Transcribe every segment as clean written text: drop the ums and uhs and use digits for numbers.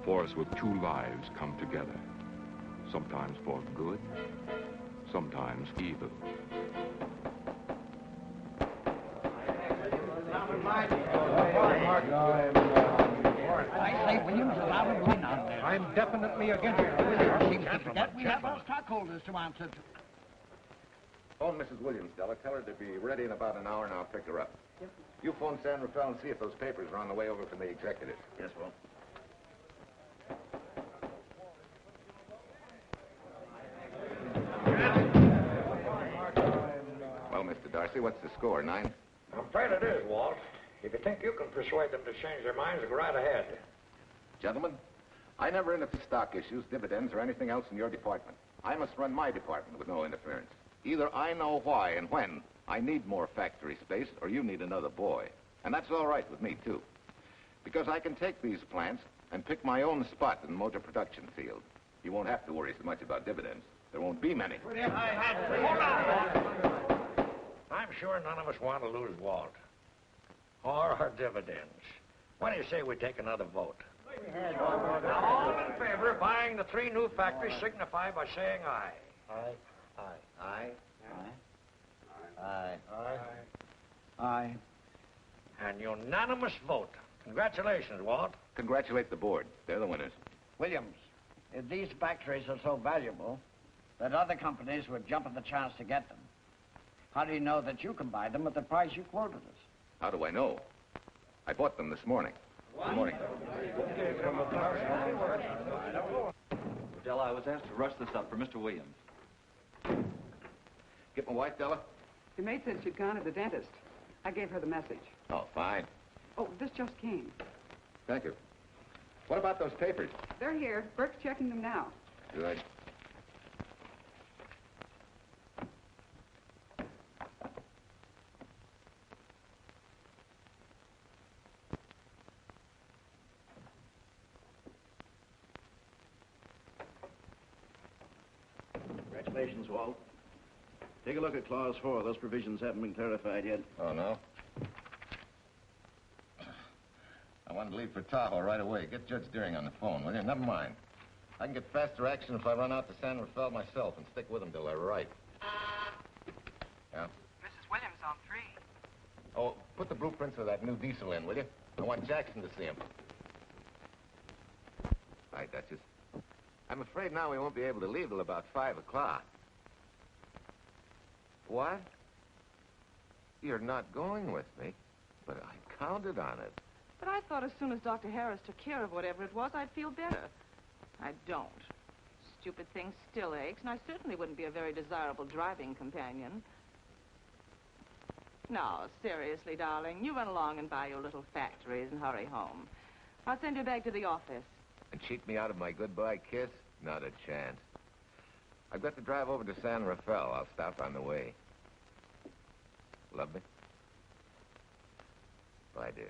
force with two lives come together. Sometimes for good, sometimes evil. I say, Williams, allow him to win on there. I'm definitely against it. Williams seems to forget we have our stockholders to answer to. Phone Mrs. Williams, Della. Tell her to be ready in about an hour, and I'll pick her up. Yep. You phone San Rafael and see if those papers are on the way over from the executive. Yes, Walt. Well, Mr. Darcy, what's the score, 9? I'm afraid it is, Walt. If you think you can persuade them to change their minds, go right ahead. Gentlemen, I never interfere stock issues, dividends, or anything else in your department. I must run my department with no interference. Either I know why and when I need more factory space, or you need another boy. And that's all right with me, too. Because I can take these plants and pick my own spot in the motor production field. You won't have to worry so much about dividends. There won't be many. Hold on. I'm sure none of us want to lose Walt. Or our dividends. What do you say we take another vote? Now, all in favor of buying the 3 new factories signify by saying aye. Aye. Aye. Aye. Aye. And unanimous vote. Congratulations, Walt. Congratulate the board. They're the winners. Williams, if these factories are so valuable that other companies would jump at the chance to get them, how do you know that you can buy them at the price you quoted us? How do I know? I bought them this morning. Good morning. Della, I was asked to rush this up for Mr. Williams. Get my wife, Della? Your maid said she'd gone to the dentist. I gave her the message. Oh, fine. Oh, this just came. Thank you. What about those papers? They're here. Burke's checking them now. Good. Congratulations, Walt. Take a look at Clause 4. Those provisions haven't been clarified yet. Oh, no? I wanted to leave for Tahoe right away. Get Judge Deering on the phone, will you? Never mind. I can get faster action if I run out to San Rafael myself and stick with them till they're right. Yeah? Mrs. Williams on 3. Oh, put the blueprints of that new diesel in, will you? I want Jackson to see him. Hi, Duchess. I'm afraid now we won't be able to leave till about 5 o'clock. What? You're not going with me, but I counted on it. But I thought as soon as Dr. Harris took care of whatever it was, I'd feel better. I don't. Stupid thing still aches, and I certainly wouldn't be a very desirable driving companion. No, seriously, darling, you run along and buy your little factories and hurry home. I'll send you back to the office. And cheat me out of my goodbye kiss? Not a chance. I've got to drive over to San Rafael. I'll stop on the way. Love me? Bye, dear.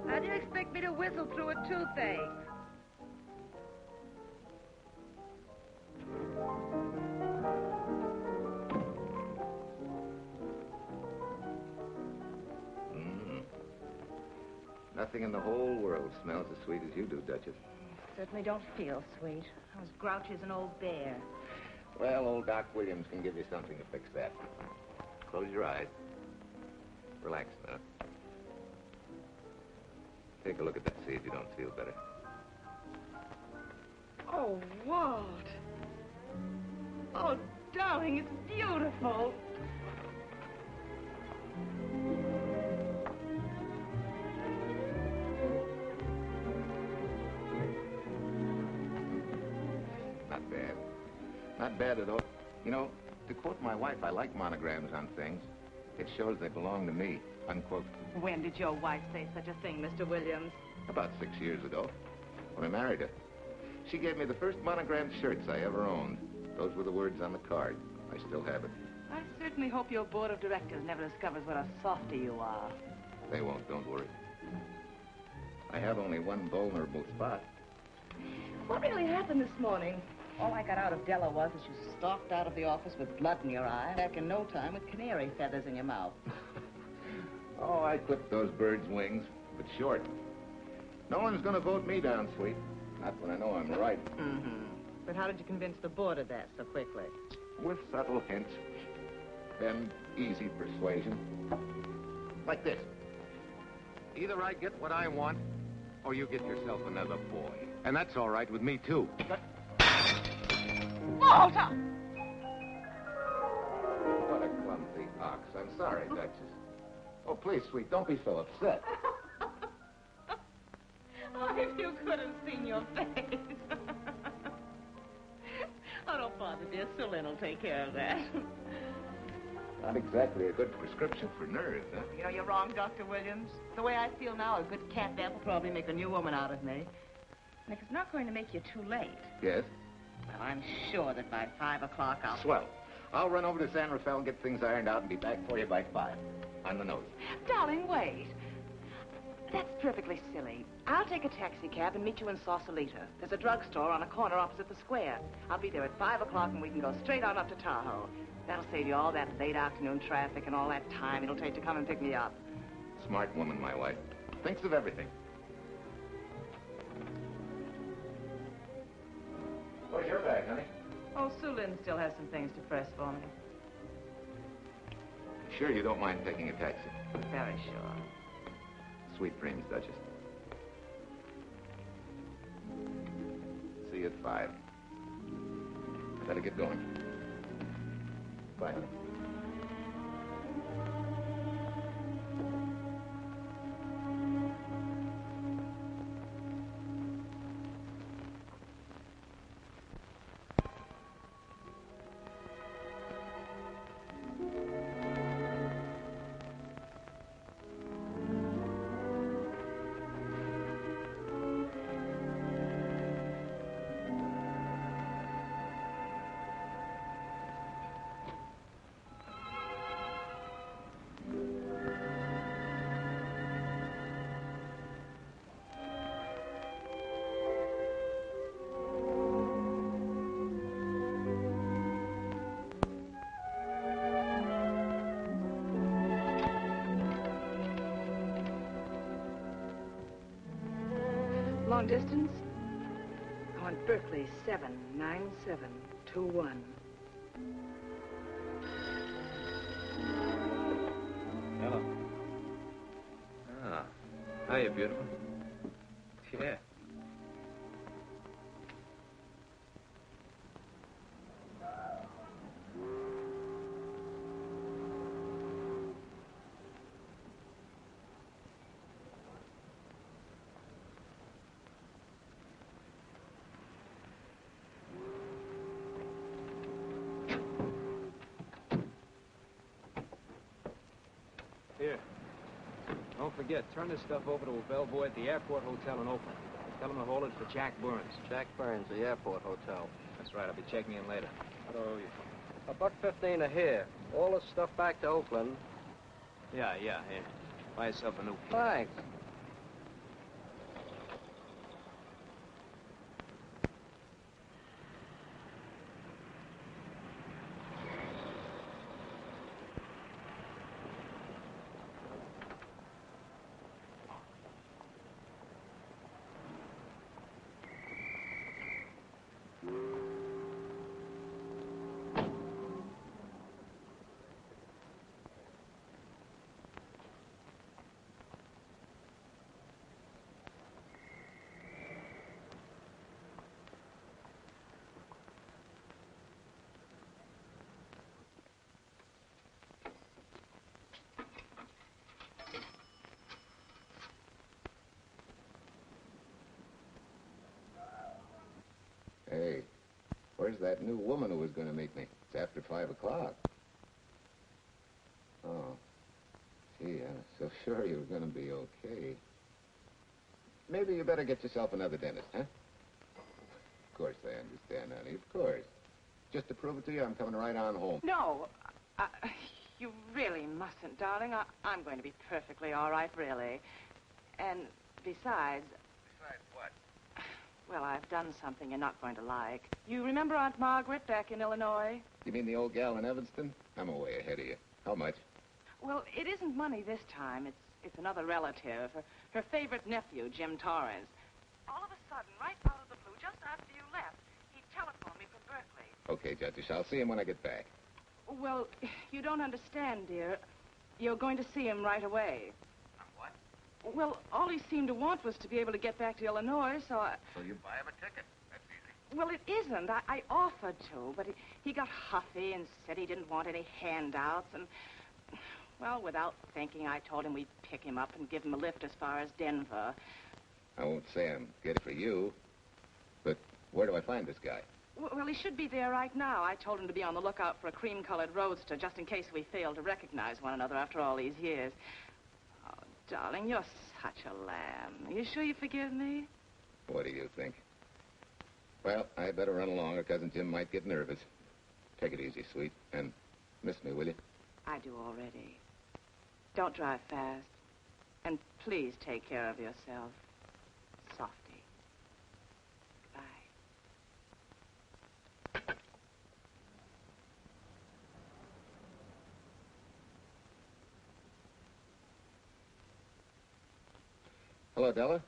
How do you expect me to whistle through a toothache? Nothing in the whole world smells as sweet as you do, Duchess. Certainly don't feel sweet. I was grouchy as an old bear. Well, old Doc Williams can give you something to fix that. Close your eyes. Relax a minute. Take a look at that, see if you don't feel better. Oh, Walt. Oh, darling, it's beautiful. Not bad. Not bad at all. You know, to quote my wife, I like monograms on things. It shows they belong to me, unquote. When did your wife say such a thing, Mr. Williams? About 6 years ago, when I married her. She gave me the first monogrammed shirts I ever owned. Those were the words on the card. I still have it. I certainly hope your board of directors never discovers what a softy you are. They won't, don't worry. I have only one vulnerable spot. What really happened this morning? All I got out of Della was that you stalked out of the office with blood in your eye, back in no time with canary feathers in your mouth. Oh, I clipped those birds' wings, but short. No one's gonna vote me down, sweet. Not when I know I'm right. Mm-hmm. But how did you convince the board of that so quickly? With subtle hints. Then easy persuasion. Like this. Either I get what I want, or you get yourself another boy. And that's all right with me, too. But... Oh, Tom! What a clumsy ox. I'm sorry, Duchess. Oh, please, sweet, don't be so upset. Oh, if you could have seen your face. Oh, don't bother, dear. Celine will take care of that. Not exactly a good prescription for nerves, huh? You know, you're wrong, Dr. Williams. The way I feel now, a good catnap will probably make a new woman out of me. And if it's not going to make you too late... Yes? Well, I'm sure that by 5 o'clock I'll... Swell. I'll run over to San Rafael and get things ironed out and be back for you by 5. On the nose. Darling, wait. That's perfectly silly. I'll take a taxi cab and meet you in Sausalito. There's a drugstore on a corner opposite the square. I'll be there at 5 o'clock and we can go straight on up to Tahoe. That'll save you all that late afternoon traffic and all that time it'll take to come and pick me up. Smart woman, my wife. Thinks of everything. Where's your bag, honey? Oh, Sue Lynn still has some things to press for me. Sure you don't mind taking a taxi? Very sure. Sweet dreams, Duchess. See you at 5. I better get going. Bye, honey. Long distance? I want Berkeley 79721. Hello. Ah. Hiya, beautiful. Yeah. Here. Don't forget, turn this stuff over to a bellboy at the airport hotel in Oakland. Tell him to hold it for Jack Burns. Jack Burns, the airport hotel. That's right, I'll be checking in later. What do I owe you? $1.15 a here. All this stuff back to Oakland. Yeah, here. Buy yourself a new piece. Thanks. Hey, where's that new woman who was going to meet me? It's after 5 o'clock. Oh. Gee, I was so sure you were going to be okay. Maybe you better get yourself another dentist, huh? Of course I understand, honey, of course. Just to prove it to you, I'm coming right on home. No, You really mustn't, darling. I'm going to be perfectly all right, really. And besides... Besides what? Well, I've done something you're not going to like. You remember Aunt Margaret back in Illinois? You mean the old gal in Evanston? I'm way ahead of you. How much? Well, it isn't money this time. It's another relative. Her favorite nephew, Jim Torrance. All of a sudden, right out of the blue, just after you left, he telephoned me from Berkeley. Okay, Judge, I'll see him when I get back. Well, you don't understand, dear. You're going to see him right away. What? Well, all he seemed to want was to be able to get back to Illinois, so I... So you buy him a ticket. That's easy. Well, it isn't. I offered to, but he got huffy and said he didn't want any handouts, and... Well, without thinking, I told him we'd pick him up and give him a lift as far as Denver. I won't say I'm good for you, but where do I find this guy? Well, he should be there right now. I told him to be on the lookout for a cream-colored roadster, just in case we failed to recognize one another after all these years. Oh, darling, you're such a lamb. Are you sure you forgive me? What do you think? Well, I better run along, or Cousin Jim might get nervous. Take it easy, sweet, and miss me, will you? I do already. Don't drive fast. And please take care of yourself. Softy. Bye. Hello, Della.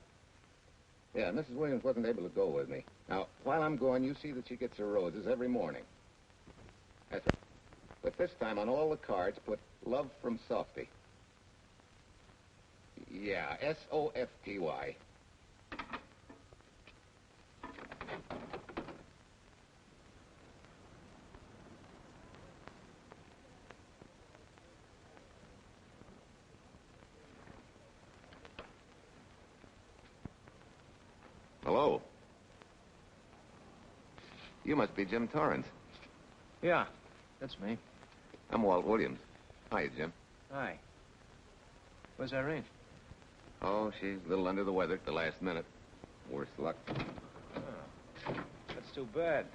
Yeah, Mrs. Williams wasn't able to go with me. Now, while I'm gone, you see that she gets her roses every morning. That's right. But this time, on all the cards, put love from Softy. Yeah, S-O-F-T-Y. Hello. You must be Jim Torrance. Yeah, that's me. I'm Walt Williams. Hi, Jim. Hi. Where's Irene? Oh, she's a little under the weather at the last minute. Worse luck. Oh, that's too bad.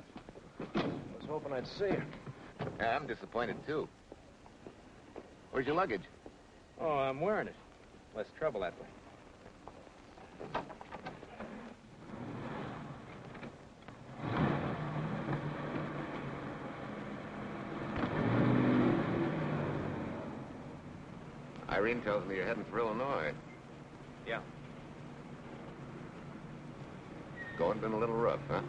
I was hoping I'd see her. Yeah, I'm disappointed, too. Where's your luggage? Oh, I'm wearing it. Less trouble that way. Irene tells me you're heading for Illinois. Yeah. Going been a little rough, huh?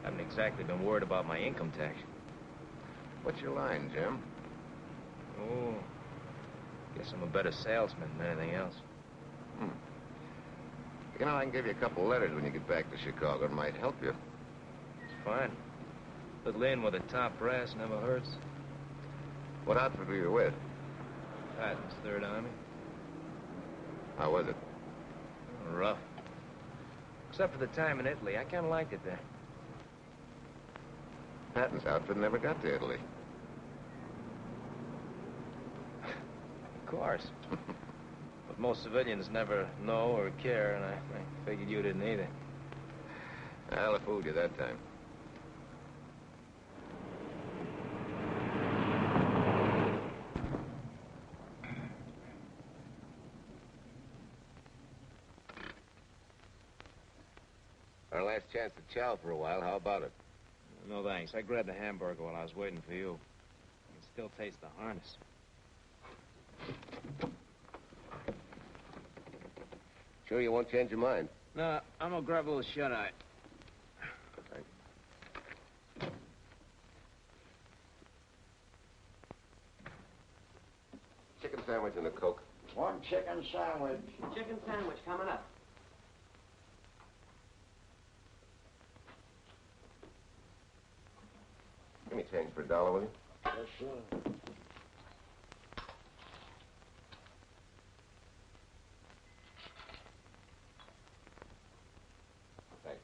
Haven't exactly been worried about my income tax. What's your line, Jim? Oh, guess I'm a better salesman than anything else. You know, I can give you a couple letters when you get back to Chicago. It might help you. It's fine. Little in with the top brass never hurts. What outfit were you with? Patton's Third Army. How was it? Rough. Except for the time in Italy. I kind of liked it there. Patton's outfit never got to Italy. Of course. But most civilians never know or care, and I figured you didn't either. Well, I fooled you that time. Our last chance to chow for a while. How about it? No, thanks. I grabbed a hamburger while I was waiting for you. I can still taste the harness. Sure you won't change your mind? No, I'm gonna grab a little shut-eye. Chicken sandwich and a Coke. One chicken sandwich. Chicken sandwich coming up. Give me change for $1, will you? Yes, sir. Thanks.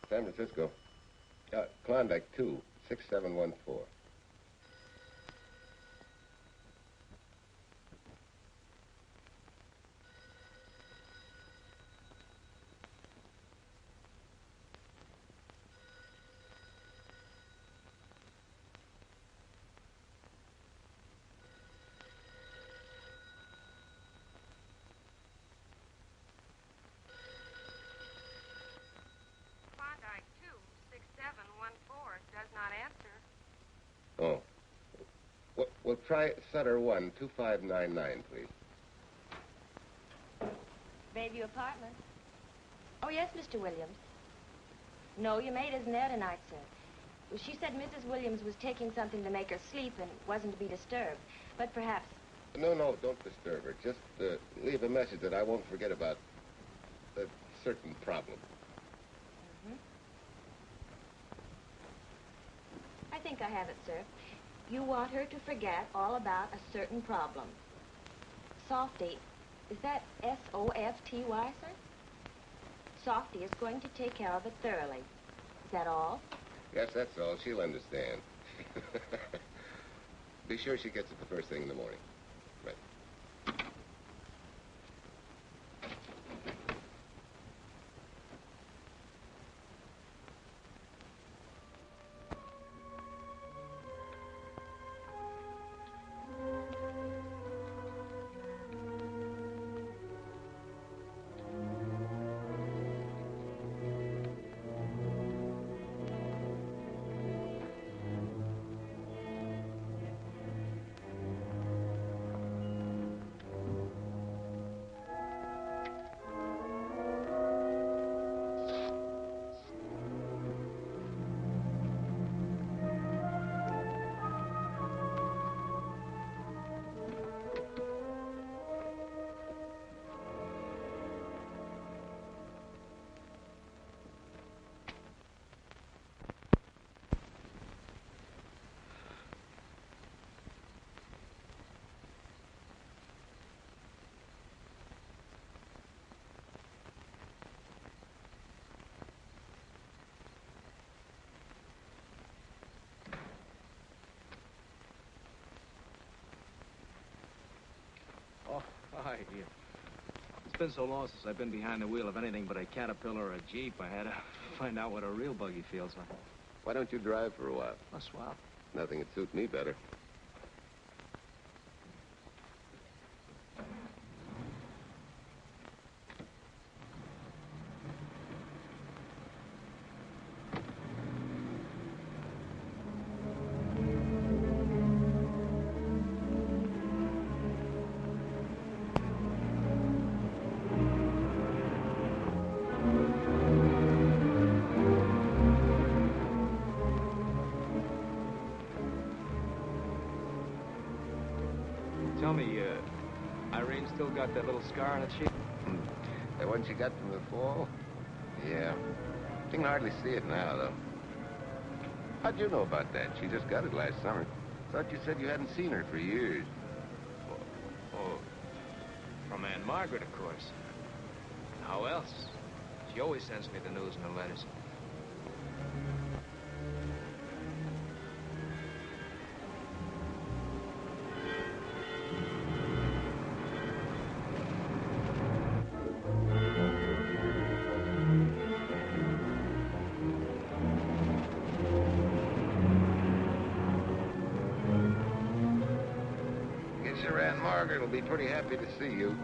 San Francisco. Klondike 2, 6714. try Sutter 1, 2599, please. Bayview Apartments. Oh, yes, Mr. Williams. No, your maid isn't there tonight, sir. Well, she said Mrs. Williams was taking something to make her sleep and wasn't to be disturbed. But perhaps... No, don't disturb her. Just leave a message that I won't forget about a certain problem. Mm-hmm. I think I have it, sir. You want her to forget all about a certain problem. Softy, is that S-O-F-T-Y, sir? Softy is going to take care of it thoroughly. Is that all? Yes, that's all. She'll understand. Be sure she gets it the first thing in the morning. Right. Oh, hi. It's been so long since I've been behind the wheel of anything but a Caterpillar or a Jeep. I had to find out what a real buggy feels like. Why don't you drive for a while? A swap. Nothing would suit me better. Tell me, Irene still got that little scar on her cheek? The one she got from the fall? Yeah. You can hardly see it now, though. How'd you know about that? She just got it last summer. Thought you said you hadn't seen her for years. Oh, from Aunt Margaret, of course. How else? She always sends me the news in her letters. Aunt Margaret will be pretty happy to see you.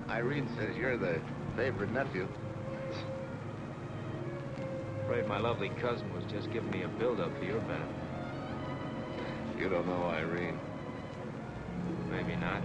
Irene says you're the favorite nephew. Afraid my lovely cousin was just giving me a build-up for your benefit. You don't know Irene. Maybe not.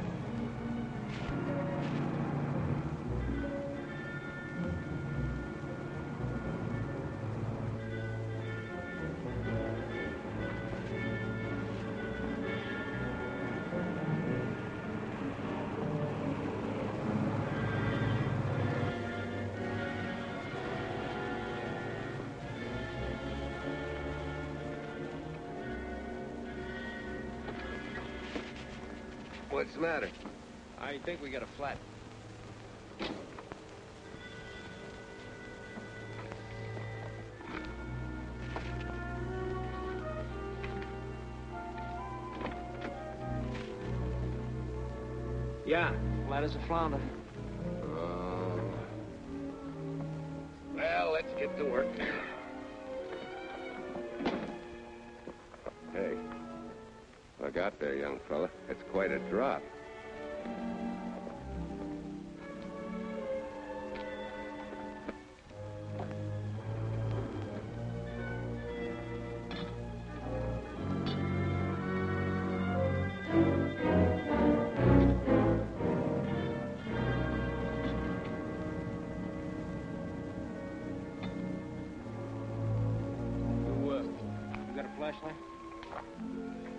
What's the matter? I think we got a flat. Yeah, flat as a flounder. Well, let's get to work. Hey, look out there, young fella. It's quite a drop.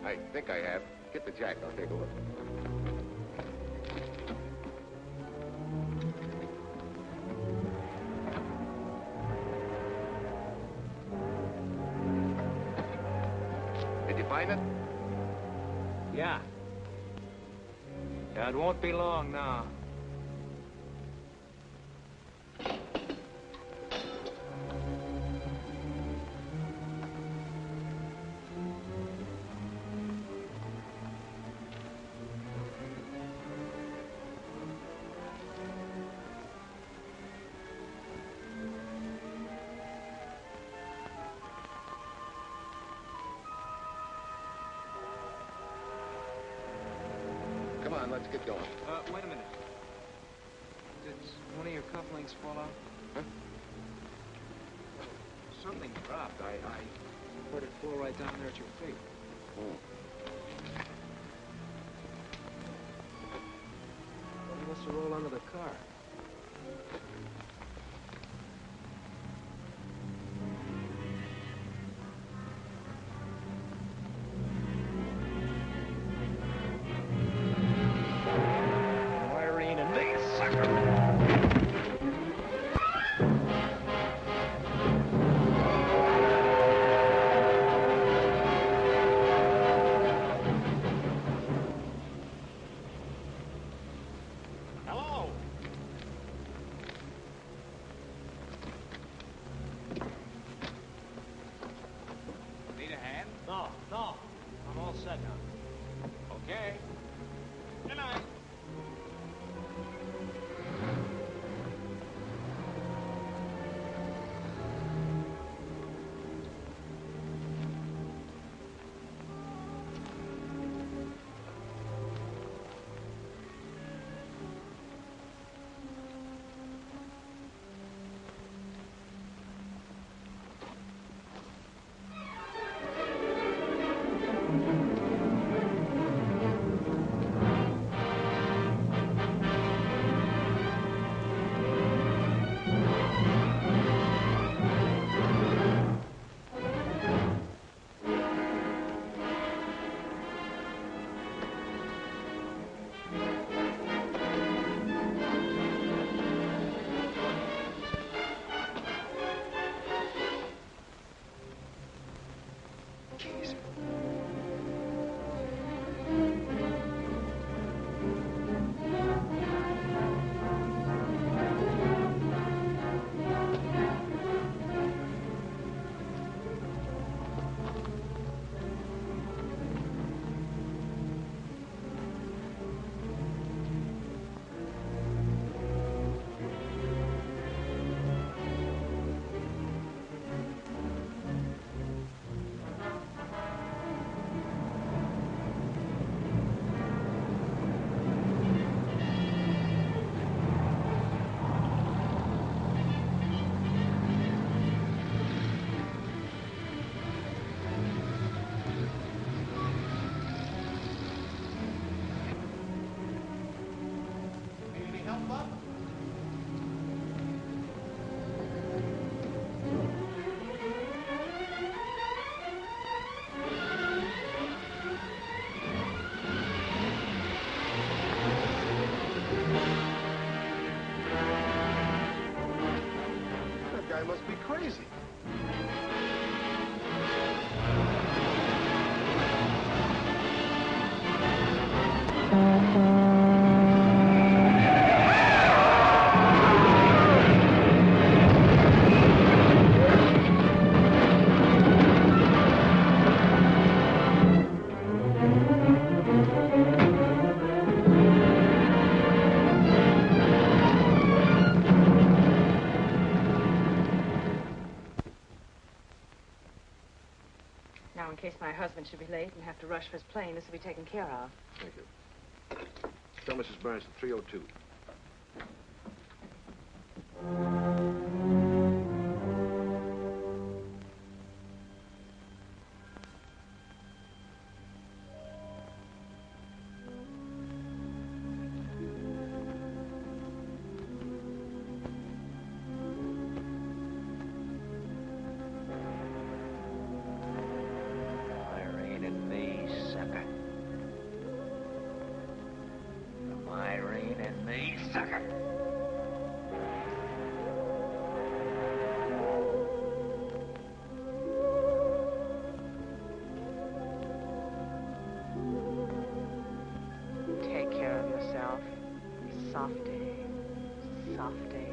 I think I have. Get the jack. I'll take a look. Did you find it? Yeah. Yeah, it won't be long now. Come on, let's get going. Wait a minute. Did one of your cufflinks fall off? Huh? Something dropped. I heard it fall right down there at your feet. Oh. Well, you must have rolled under the car. Irene and these suckers. Hello. Need a hand? No. I'm all set now. Okay. Good night. That guy must be crazy. Now, in case my husband should be late and have to rush for his plane, this will be taken care of. Thank you. Tell Mrs. Burns to 302. Softy. Softy.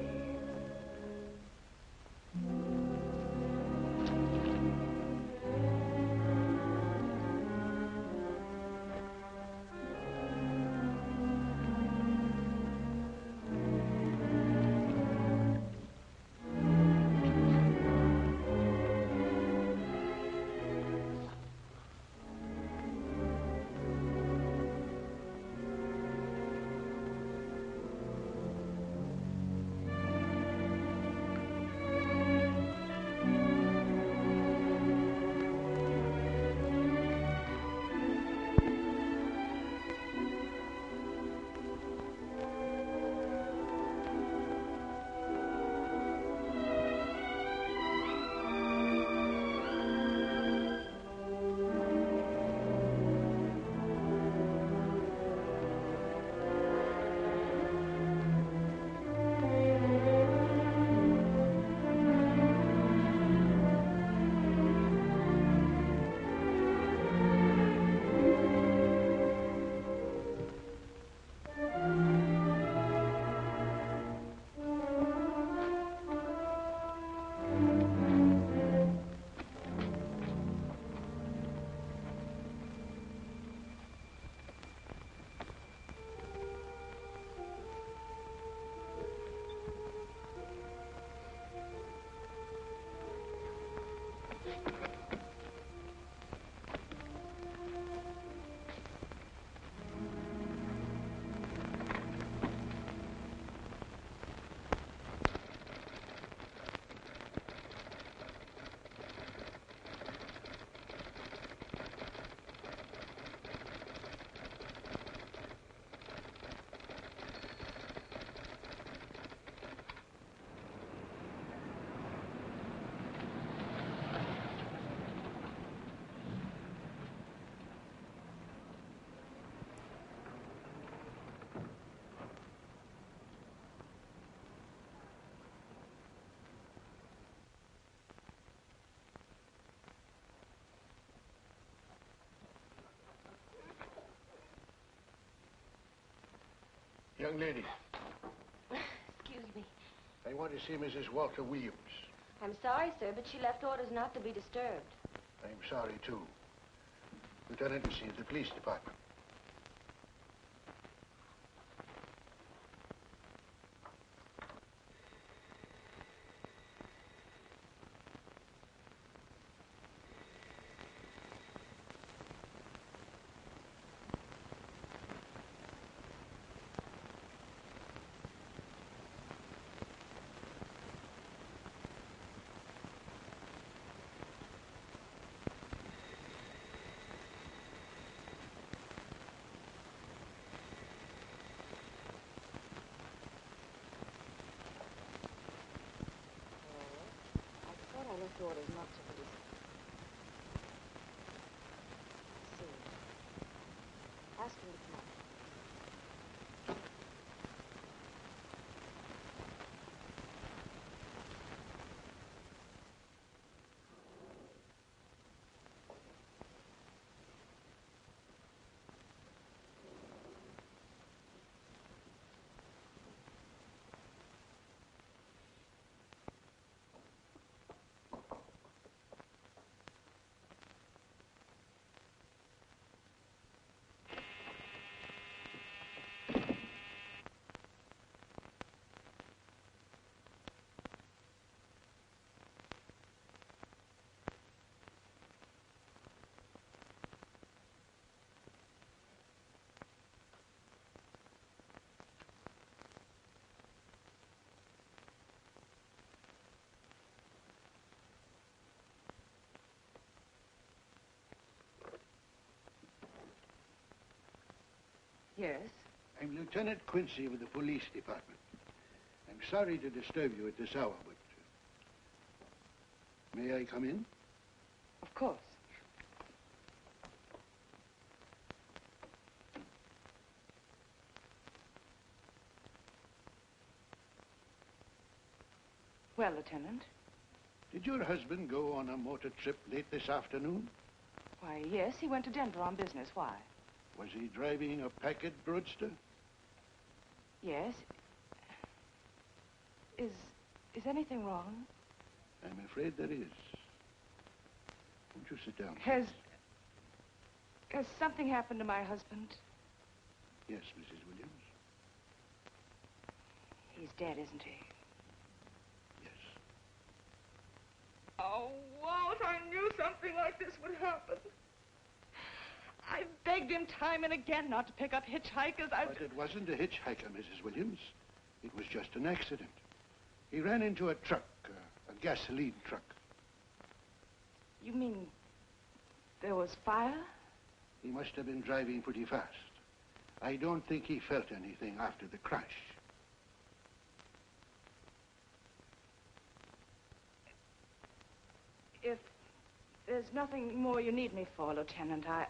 Young lady, Excuse me. I want to see Mrs. Walter Williams. I'm sorry, sir, but she left orders not to be disturbed. I'm sorry, too. Lieutenant, this is the police department. I left orders not to be. See. Ask him to come up. Yes? I'm Lieutenant Quincy with the police department. I'm sorry to disturb you at this hour, but... may I come in? Of course. Well, Lieutenant? Did your husband go on a motor trip late this afternoon? Why, yes, he went to Denver on business. Why? Was he driving a packet roadster? Yes? Is anything wrong? I'm afraid there is. Won't you sit down? Has something happened to my husband? Yes, Mrs. Williams. He's dead, isn't he? Yes. Oh, Walt, I knew something like this would happen. I begged him time and again not to pick up hitchhikers. But it wasn't a hitchhiker, Mrs. Williams. It was just an accident. He ran into a truck, a gasoline truck. You mean there was fire? He must have been driving pretty fast. I don't think he felt anything after the crash. If there's nothing more you need me for, Lieutenant, I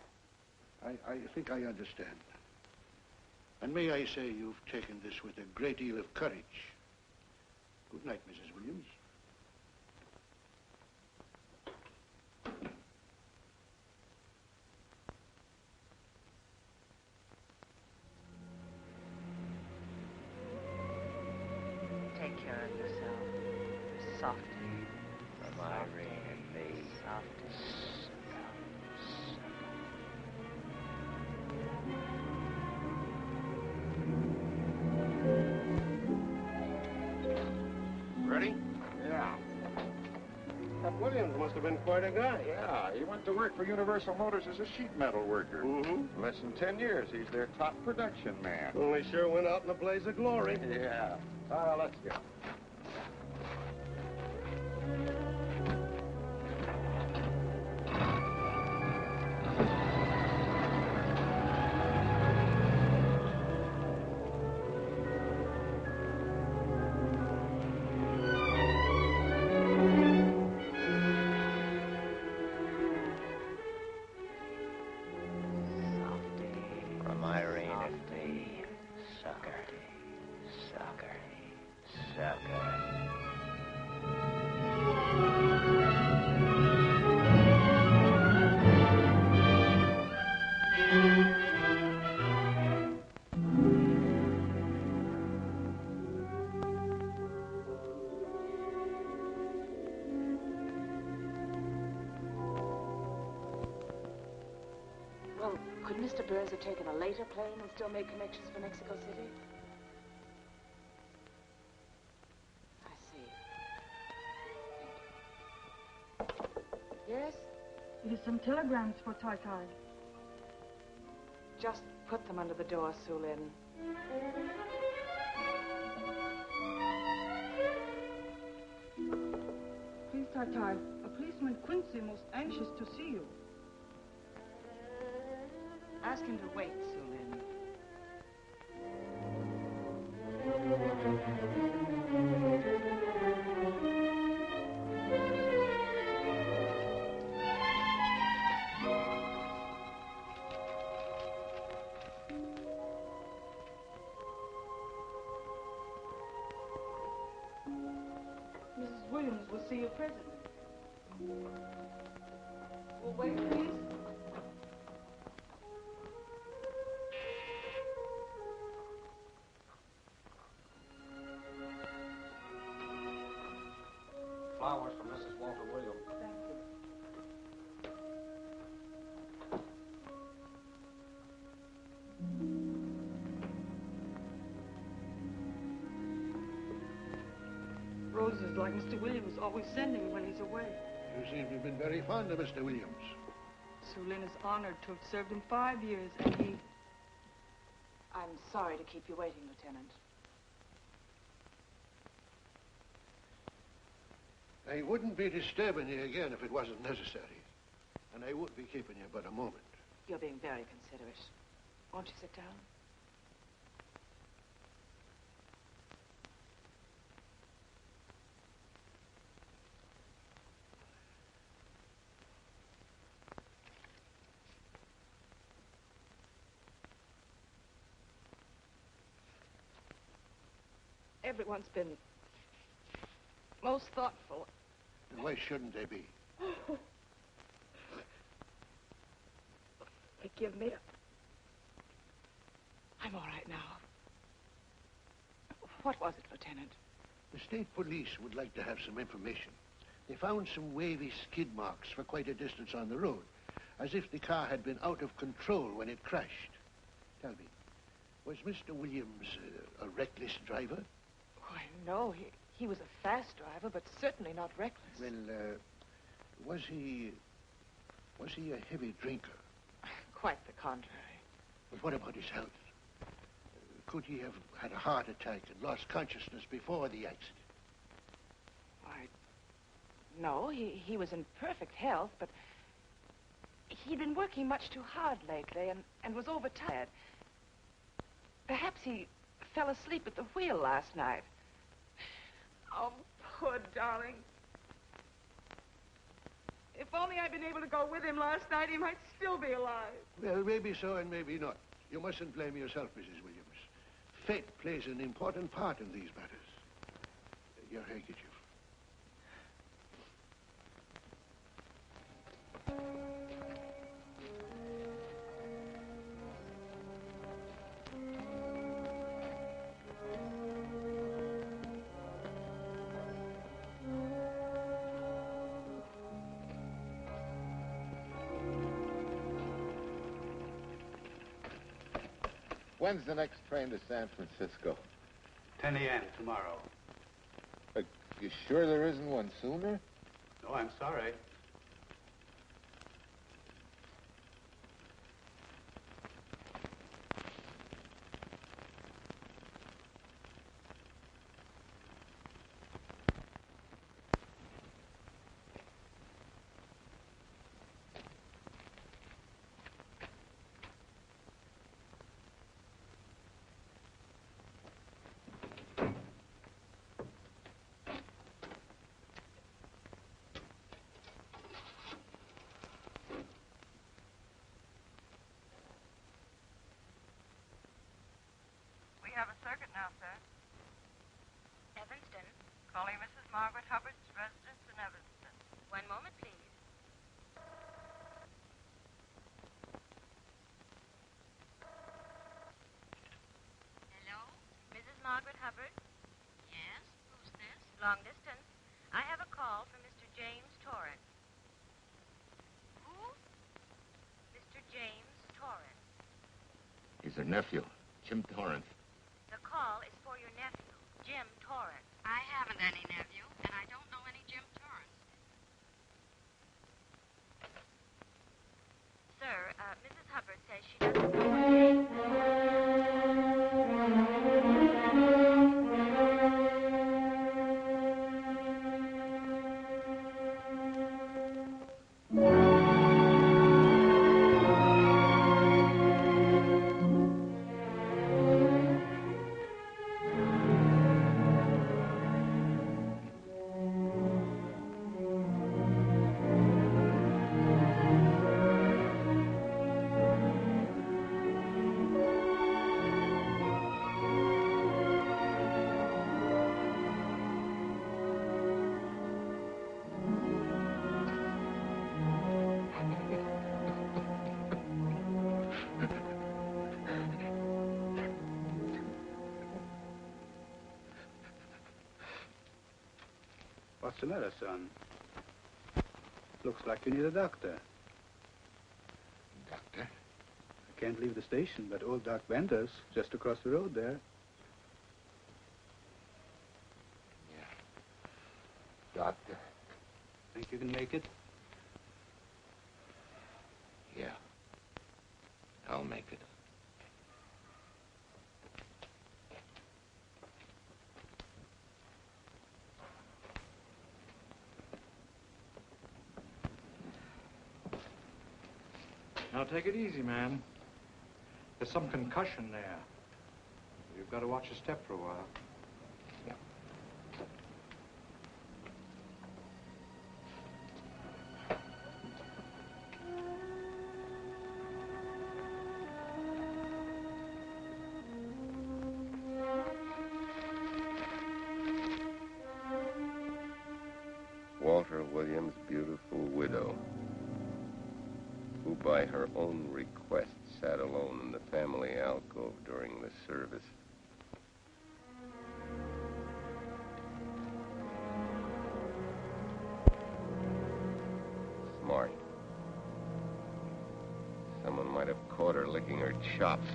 think I understand. And may I say you've taken this with a great deal of courage. Good night, Mrs. Williams. take care of yourself. Softly. From Irene and me. Softly. Ready? Yeah. That Williams must have been quite a guy. Yeah, he went to work for Universal Motors as a sheet metal worker. Mm-hmm. Less than 10 years, he's their top production man. Well, he sure went out in a blaze of glory. Yeah. Let's go. From Irene and me. Sucker. Sucker. Sucker. Well, could Mr. Burns have taken a later plane and still made connections for Mexico City? I see. Yes? It is some telegrams for Tai Tai. Just put them under the door, Su Lin. Please, Tai Tai, a policeman Quincy most anxious to see you. Ask him to wait, Su Lin. Mrs. Williams will see you presently. Will wait, please. Flowers from Mrs. Walter Williams. Thank you. Roses like Mr. Williams always sending when he's away. You seem to have been very fond of Mr. Williams. Su Lin is honored to have served him 5 years, and he... I'm sorry to keep you waiting, Lieutenant. I wouldn't be disturbing you again if it wasn't necessary. And I would be keeping you but a moment. You're being very considerate. Won't you sit down? Everyone's been most thoughtful. And why shouldn't they be? Forgive me. I'm all right now. What was it, Lieutenant? The state police would like to have some information. They found some wavy skid marks for quite a distance on the road, as if the car had been out of control when it crashed. Tell me, was Mr. Williams a reckless driver? Why, no. He was a fast driver, but certainly not reckless. Well, was he a heavy drinker? Quite the contrary. But what about his health? Could he have had a heart attack and lost consciousness before the accident? Why, no. He was in perfect health, but he'd been working much too hard lately and was overtired. Perhaps he fell asleep at the wheel last night. Oh, poor darling. If only I'd been able to go with him last night, he might still be alive. Well, maybe so and maybe not. You mustn't blame yourself, Mrs. Williams. Fate plays an important part in these matters. Your handkerchief. When's the next train to San Francisco? 10 a.m. tomorrow. You sure there isn't one sooner? No, I'm sorry. We have a circuit now, sir. Evanston. Calling Mrs. Margaret Hubbard's residence in Evanston. One moment, please. Hello? Mrs. Margaret Hubbard? Yes? Who's this? Long distance. I have a call from Mr. James Torrance. Who? Mr. James Torrance. He's her nephew, Jim Torrance. The call is for your nephew, Jim Torrance. I haven't any nephew, and I don't know any Jim Torrance. Sir, Mrs. Hubbard says she doesn't know what What's the matter, son? Looks like you need a doctor. Doctor? I can't leave the station, but old Doc Benter's just across the road there. Yeah. Doctor? Think you can make it? Yeah. I'll make it. Now, take it easy, man. There's some concussion there. You've got to watch your step for a while. Yeah. Walter Williams' beautiful widow, who by her own request sat alone in the family alcove during the service. have caught her licking her chops.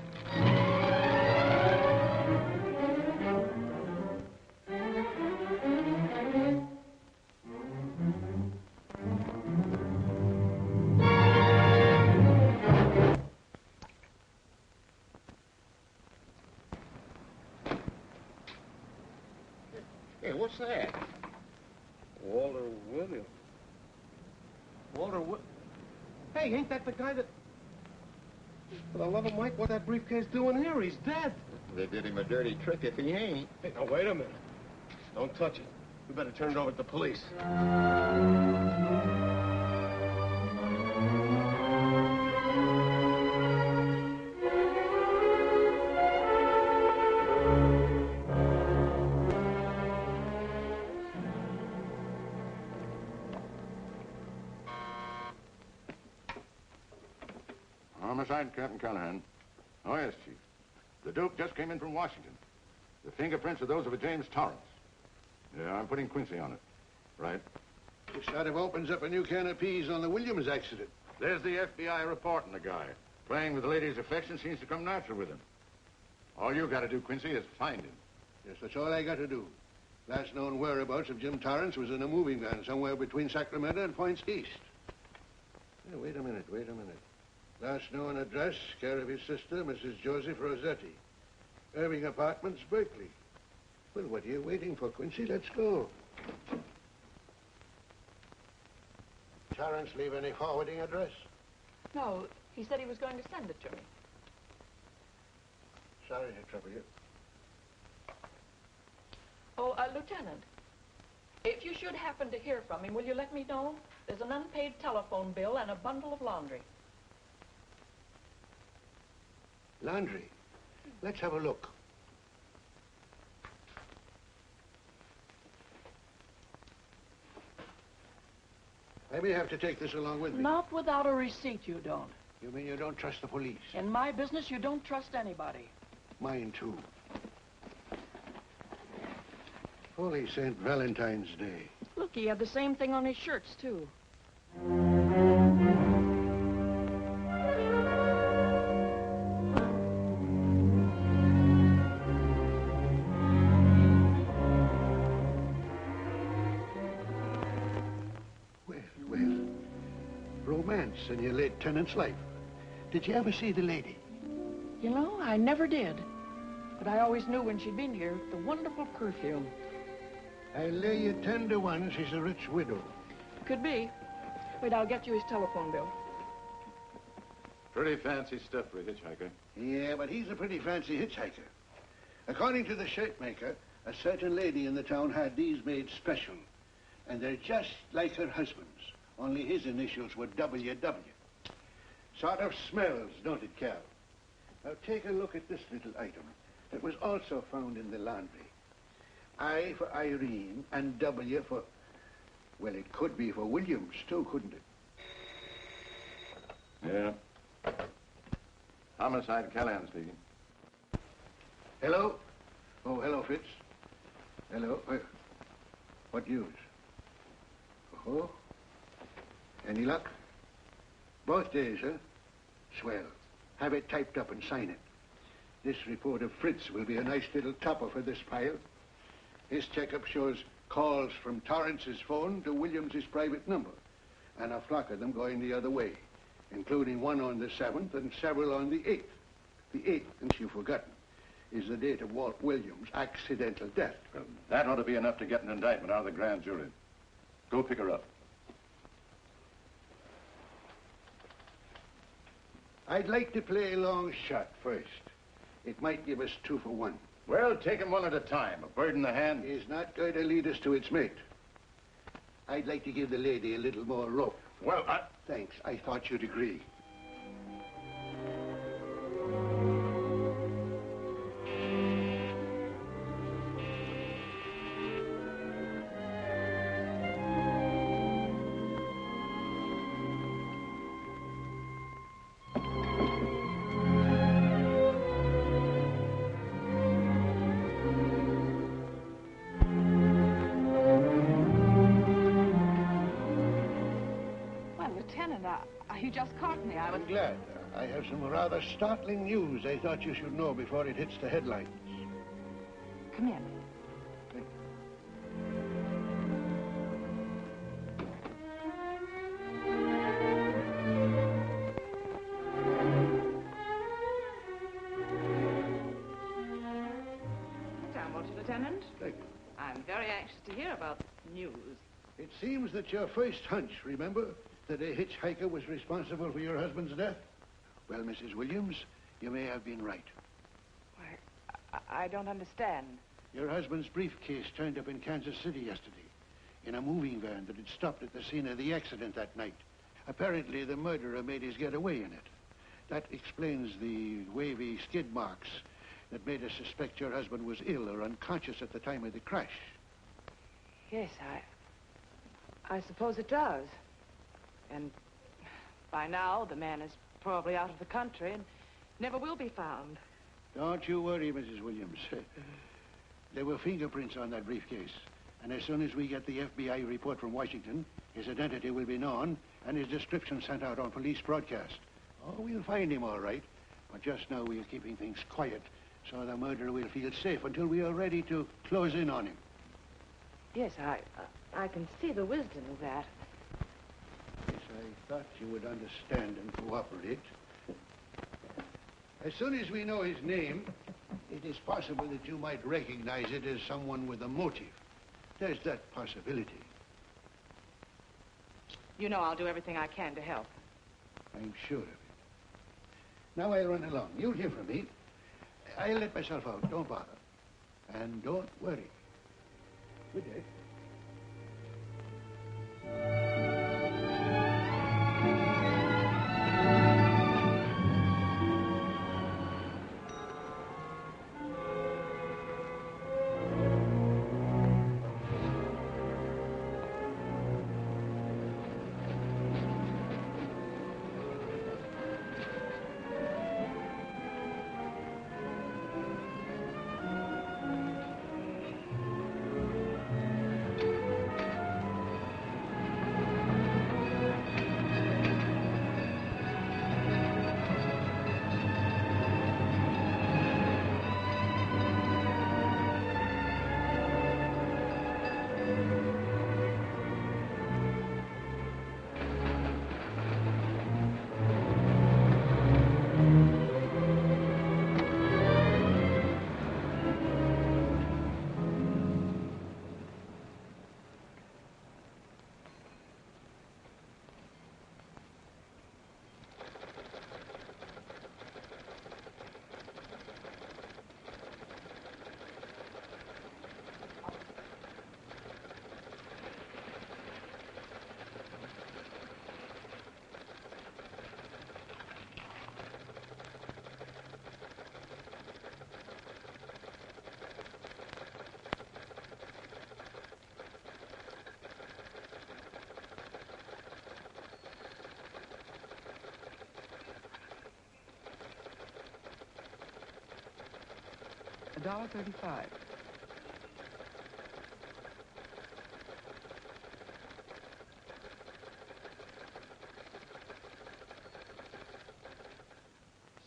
Hey, what's that? Walter Williams. Hey, ain't that the guy that... For the love of Mike, what's that briefcase doing here? He's dead. They did him a dirty trick if he ain't. Hey, now, wait a minute. Don't touch it. We better turn it over to the police. Homicide, Captain Callahan. Oh, yes, Chief. The Duke just came in from Washington. The fingerprints are those of a James Torrance. Yeah, I'm putting Quincy on it. Right. This sort of opens up a new can of peas on the Williams accident. There's the FBI reporting the guy. Playing with the lady's affection seems to come natural with him. All you got to do, Quincy, is find him. Yes, that's all I got to do. Last known whereabouts of Jim Torrance was in a moving van somewhere between Sacramento and Points East. Hey, wait a minute. Last known address, care of his sister, Mrs. Joseph Rossetti. Irving Apartments, Berkeley. Well, what are you waiting for, Quincy? Let's go. Torrance leave any forwarding address? No, he said he was going to send it to me. Sorry to trouble you. Oh, Lieutenant, if you should happen to hear from him, will you let me know? There's an unpaid telephone bill and a bundle of laundry. Laundry? Let's have a look. I may have to take this along with me. Not without a receipt, you don't. You mean you don't trust the police? In my business, you don't trust anybody. Mine, too. Holy St. Valentine's Day. Look, he had the same thing on his shirts, too. Romance in your late tenant's life. Did you ever see the lady? You know, I never did. But I always knew when she'd been here, the wonderful perfume. I'll lay you 10 to 1 she's a rich widow. Could be. Wait, I'll get you his telephone bill. Pretty fancy stuff for a hitchhiker. Yeah, but he's a pretty fancy hitchhiker. According to the shirt maker, a certain lady in the town had these made special. And they're just like her husband's. Only his initials were WW. Sort of smells, don't it, Cal? Now, take a look at this little item that was also found in the laundry. I for Irene and W for... Well, it could be for Williams, too, couldn't it? Yeah. Homicide, Callahan speaking. Hello? Oh, hello, Fitz. Hello. What news? Oh? Any luck? Both days, huh? Swell. Have it typed up and sign it. This report of Fritz will be a nice little topper for this pile. His checkup shows calls from Torrance's phone to Williams's private number, and a flock of them going the other way, including one on the 7th and several on the 8th. The 8th, since you've forgotten, is the date of Walt Williams' accidental death. Well, that ought to be enough to get an indictment out of the grand jury. Go pick her up. I'd like to play a long shot first. It might give us 2 for 1. Well, take them one at a time. A bird in the hand is not going to lead us to its mate. I'd like to give the lady a little more rope. Well, Thanks. I thought you'd agree. You just caught me. I'm glad. I have some rather startling news I thought you should know before it hits the headlines. Come in. Sit down, won't you, Lieutenant? Thank you. I'm very anxious to hear about news. It seems that your first hunch, remember, that a hitchhiker was responsible for your husband's death? Well, Mrs. Williams, you may have been right. I don't understand. Your husband's briefcase turned up in Kansas City yesterday in a moving van that had stopped at the scene of the accident that night. Apparently, the murderer made his getaway in it. That explains the wavy skid marks that made us suspect your husband was ill or unconscious at the time of the crash. Yes, I suppose it does. And by now, the man is probably out of the country and never will be found. Don't you worry, Mrs. Williams. There were fingerprints on that briefcase. And as soon as we get the FBI report from Washington, his identity will be known and his description sent out on police broadcast. Oh, we'll find him all right. But just now we're keeping things quiet so the murderer will feel safe until we are ready to close in on him. Yes, I can see the wisdom of that. Yes, I thought you would understand and cooperate. As soon as we know his name, it is possible that you might recognize it as someone with a motive. There's that possibility. You know I'll do everything I can to help. I'm sure of it. Now I'll run along. You'll hear from me. I'll let myself out. Don't bother. And don't worry. Good day. $1.35.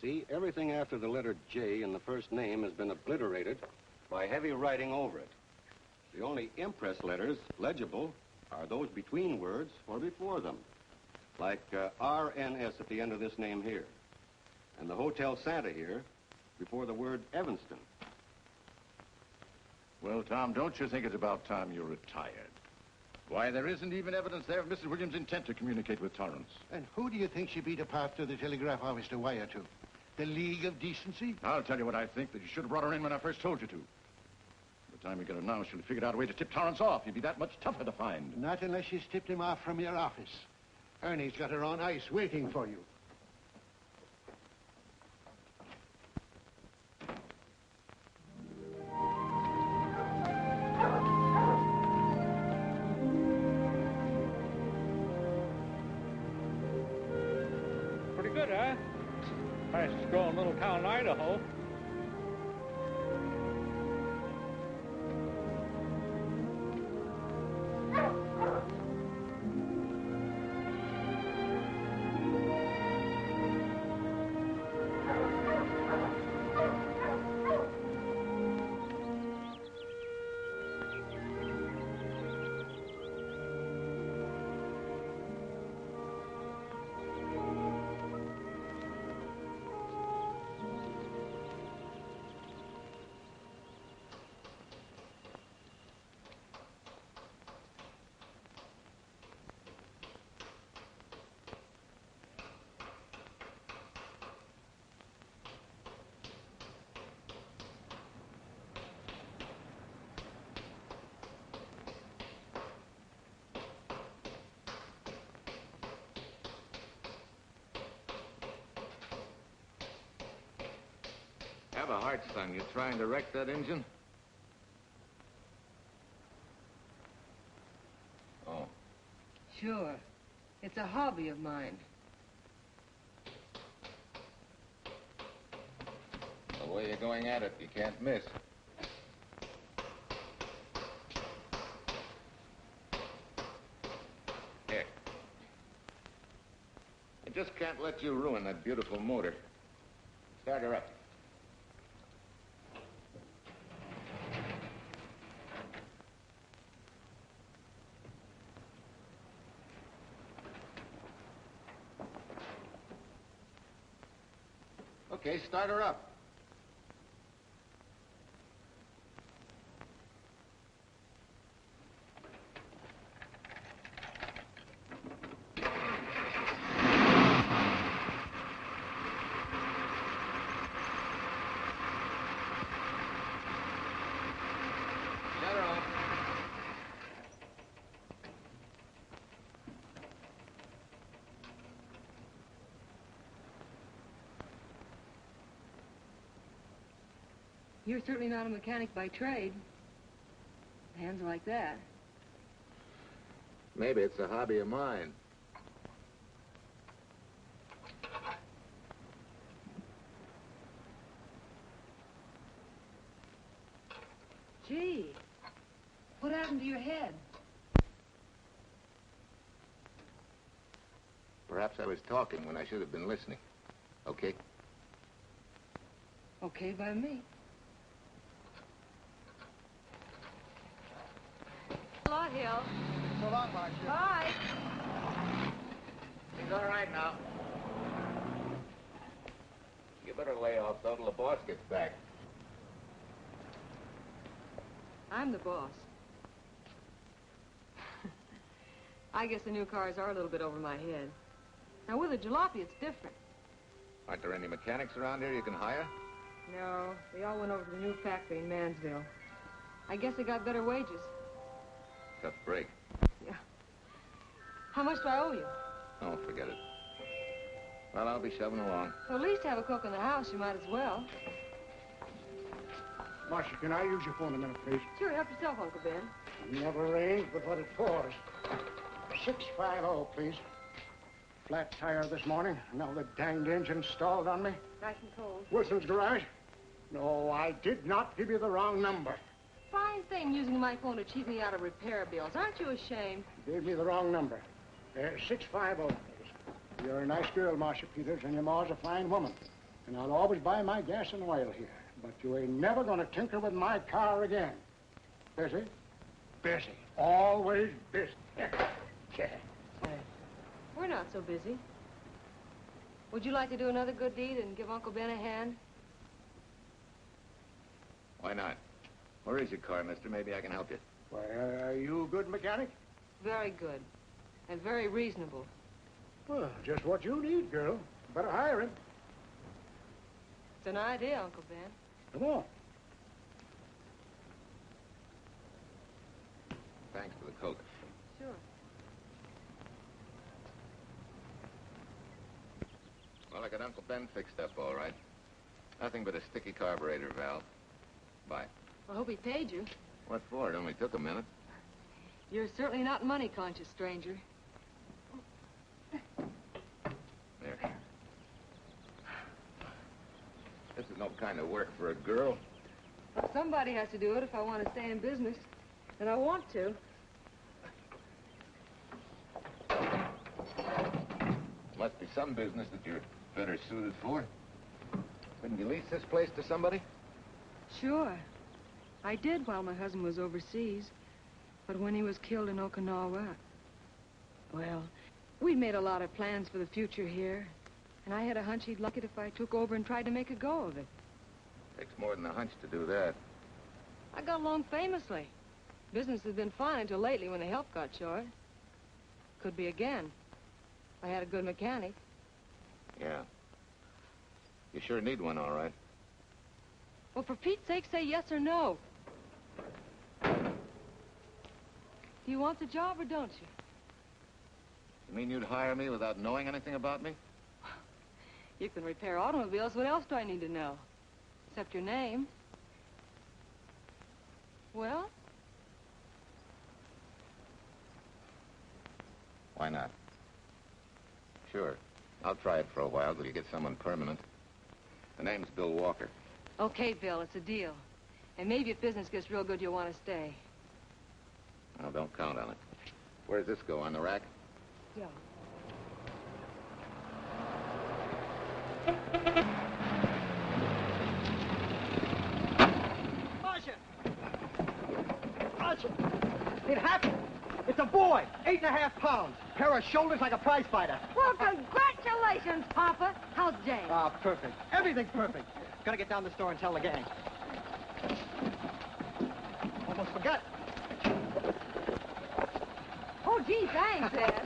See, everything after the letter J in the first name has been obliterated by heavy writing over it. The only impress letters legible are those between words or before them, like RNS at the end of this name here, and the Hotel Santa here before the word Evanston. Well, Tom, don't you think it's about time you retired? Why, there isn't even evidence there of Mrs. Williams' intent to communicate with Torrance. And who do you think she beat a path to the telegraph office to wire to? The League of Decency? I'll tell you what I think, that you should have brought her in when I first told you to. By the time we get her now, she'll have figured out a way to tip Torrance off. He'd be that much tougher to find. Not unless she's tipped him off from your office. Ernie's got her on ice waiting for you. Pretty good, huh? Fastest growing little town in Idaho. Bart, son, you trying to wreck that engine? Oh. Sure. It's a hobby of mine. The way you're going at it, you can't miss. Here. I just can't let you ruin that beautiful motor. Start her up. Okay, start her up. Shut her off. You're certainly not a mechanic by trade. Hands like that. Maybe it's a hobby of mine. Gee, what happened to your head? Perhaps I was talking when I should have been listening. Okay? Okay by me. A lot, Hill. So long, Marcia. Bye. He's all right now. You better lay off, though, till the boss gets back. I'm the boss. I guess the new cars are a little bit over my head. Now, with a jalopy, it's different. Aren't there any mechanics around here you can hire? No, they all went over to the new factory in Mansville. I guess they got better wages. Tough break. Yeah. How much do I owe you? Oh, forget it. Well, I'll be shoving along. Well, at least have a cook in the house. You might as well. Marcia, can I use your phone a minute, please? Sure, help yourself, Uncle Ben. Never arranged but what it pours. 650, please. Flat tire this morning. Now the danged engine stalled on me. Nice and cold. Wilson's garage? No, I did not give you the wrong number. Fine thing using my phone to cheat me out of repair bills. Aren't you ashamed? You gave me the wrong number. 650, please. You're a nice girl, Marcia Peters, and your ma's a fine woman. And I'll always buy my gas and oil here. But you ain't never gonna tinker with my car again. Busy? Busy. Always busy. We're not so busy. Would you like to do another good deed and give Uncle Ben a hand? Why not? Where is your car, mister? Maybe I can help you. Why, are you a good mechanic? Very good. And very reasonable. Well, just what you need, girl. Better hire him. It's an idea, Uncle Ben. Come on. Thanks for the Coke. Sure. Well, I got Uncle Ben fixed up all right. Nothing but a sticky carburetor valve. Bye. I hope he paid you. What for? It only took a minute. You're certainly not money-conscious, stranger. There. This is no kind of work for a girl. Well, somebody has to do it if I want to stay in business. And I want to. Must be some business that you're better suited for. Couldn't you lease this place to somebody? Sure. I did while my husband was overseas. But when he was killed in Okinawa, well, we'd made a lot of plans for the future here. And I had a hunch he'd like it if I took over and tried to make a go of it. Takes more than a hunch to do that. I got along famously. Business had been fine until lately when the help got short. Could be again. I had a good mechanic. Yeah. You sure need one, all right. Well, for Pete's sake, say yes or no. Do you want the job or don't you? You mean you'd hire me without knowing anything about me? You can repair automobiles. What else do I need to know? Except your name. Well? Why not? Sure. I'll try it for a while till you get someone permanent. The name's Bill Walker. Okay, Bill, it's a deal. And maybe if business gets real good, you'll want to stay. Well, don't count on it. Where does this go, on the rack? Yeah. Marcia! Marcia! It happened. It's a boy, 8.5 pounds. Pair of shoulders like a prize fighter. Well, congratulations, Papa. How's Jay? Ah, perfect. Everything's perfect. Gotta get down to the store and tell the gang. Almost forgot. Oh, gee, thanks, Ed.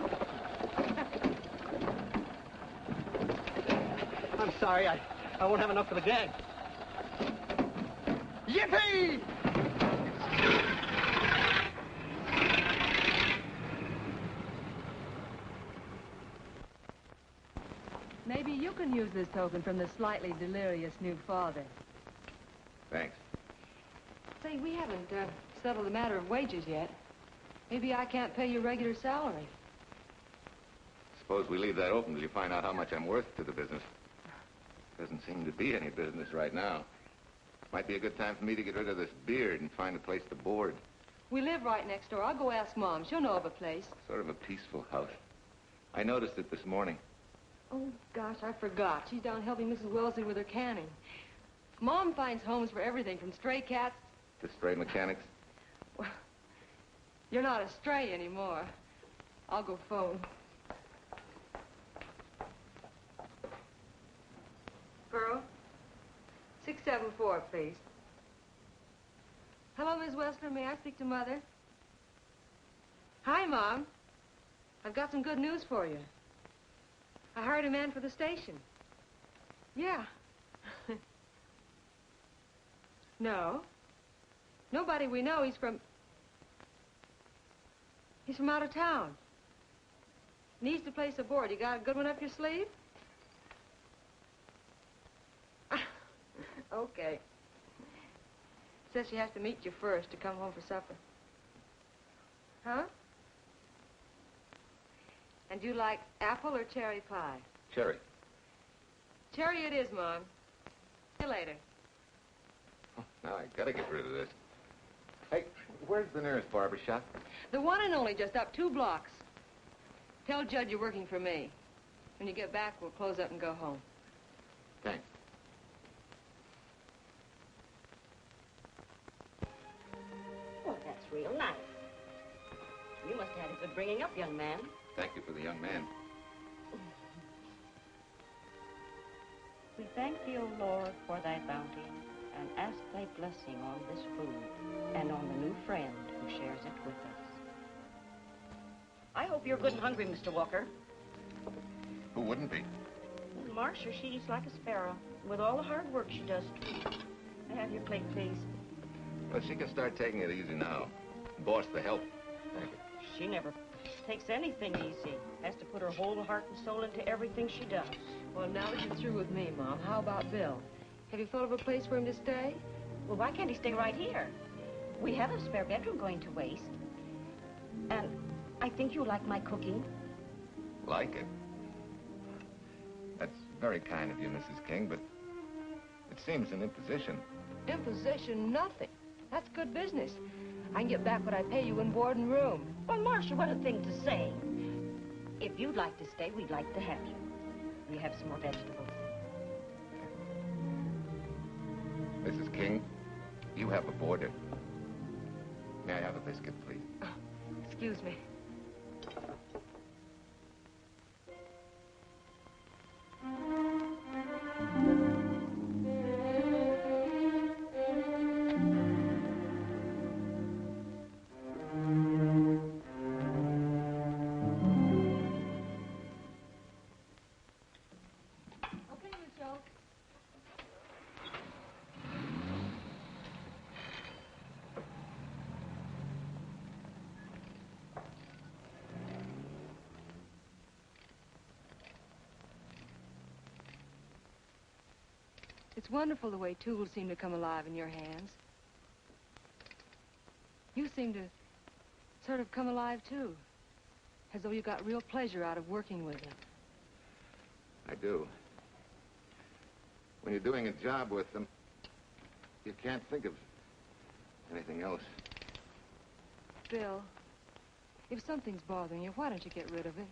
I'm sorry, I won't have enough for the gang. Yippee! Maybe you can use this token from the slightly delirious new father. Thanks. Say, we haven't settled the matter of wages yet. Maybe I can't pay your regular salary. Suppose we leave that open till you find out how much I'm worth to the business. Doesn't seem to be any business right now. Might be a good time for me to get rid of this beard and find a place to board. We live right next door. I'll go ask Mom. She'll know of a place. Sort of a peaceful house. I noticed it this morning. Oh, gosh, I forgot. She's down helping Mrs. Wellesley with her canning. Mom finds homes for everything from stray cats... To stray mechanics. Well, you're not a stray anymore. I'll go phone. Girl, 674, please. Hello, Miss Westler. May I speak to Mother? Hi, Mom. I've got some good news for you. I hired a man for the station. Yeah. No. Nobody we know. He's from out of town. Needs to place a board. You got a good one up your sleeve? Okay. Says she has to meet you first to come home for supper. Huh? And you like apple or cherry pie? Cherry. Cherry it is, Mom. See you later. Oh, now I gotta get rid of this. Hey, where's the nearest barber shop? The one and only, just up 2 blocks. Tell Judd you're working for me. When you get back, we'll close up and go home. Thanks. Well, that's real nice. You must have had a good bringing up, young man. Thank you for the young man. We thank thee, O Lord, for thy bounty, and ask thy blessing on this food, and on the new friend who shares it with us. I hope you're good and hungry, Mr. Walker. Who wouldn't be? Marcia, she eats like a sparrow, with all the hard work she does, too. May I have your plate, please? Well, she can start taking it easy now. Boss, the help. Thank you. She never takes anything easy. Has to put her whole heart and soul into everything she does. Well, now that you're through with me, Mom, how about Bill? Have you thought of a place for him to stay? Well, why can't he stay right here? We have a spare bedroom going to waste. And I think you like my cooking. Like it? That's very kind of you, Mrs. King, but it seems an imposition. Imposition? Nothing. That's good business. I can get back what I pay you in board and room. Well, Marcia, what a thing to say. If you'd like to stay, we'd like to have you. We have some more vegetables. Mrs. King, you have a boarder. May I have a biscuit, please? Oh, excuse me. It's wonderful the way tools seem to come alive in your hands. You seem to sort of come alive, too. As though you got real pleasure out of working with them. I do. When you're doing a job with them, you can't think of anything else. Bill, if something's bothering you, why don't you get rid of it?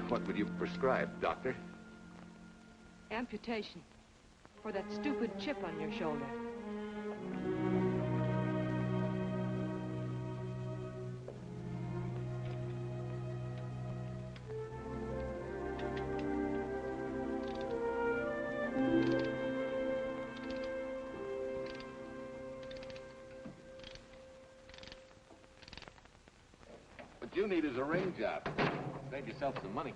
What would you prescribe, Doctor? Amputation. For that stupid chip on your shoulder. What you need is a ring job. Save yourself some money.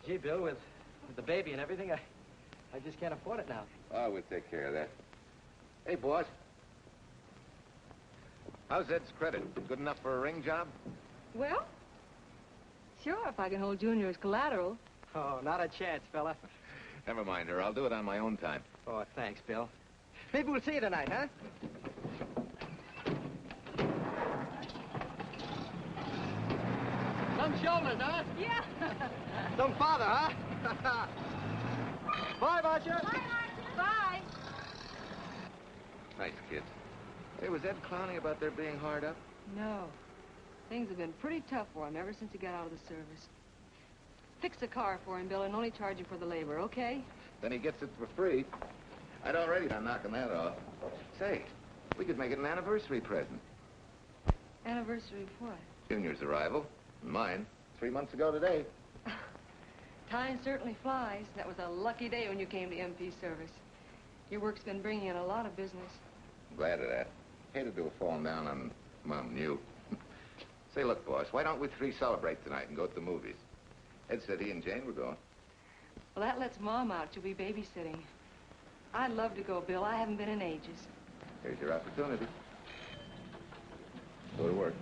Gee, Bill, with the baby and everything, I just can't afford it now. Oh, we'll take care of that. Hey, boss. How's Ed's credit? Good enough for a ring job? Well, sure, if I can hold Junior as collateral. Oh, not a chance, fella. Never mind her. I'll do it on my own time. Oh, thanks, Bill. Maybe we'll see you tonight, huh? Some shoulders, huh? Yeah. Some father, huh? Bye, Marcia. Bye, Marcia. Bye. Nice kids. Hey, was Ed clowning about their being hard up? No. Things have been pretty tough for him ever since he got out of the service. Fix a car for him, Bill, and only charge him for the labor, okay? Then he gets it for free. I'd already been knocking that off. Say, we could make it an anniversary present. Anniversary of what? Junior's arrival. And mine. 3 months ago today. Time certainly flies. That was a lucky day when you came to MP service. Your work's been bringing in a lot of business. I'm glad of that. Hated to have fallen down on Mom and you. Say, look, boss, why don't we three celebrate tonight and go to the movies? Ed said he and Jane were going. Well, that lets Mom out. She'll be babysitting. I'd love to go, Bill. I haven't been in ages. Here's your opportunity. Go to work.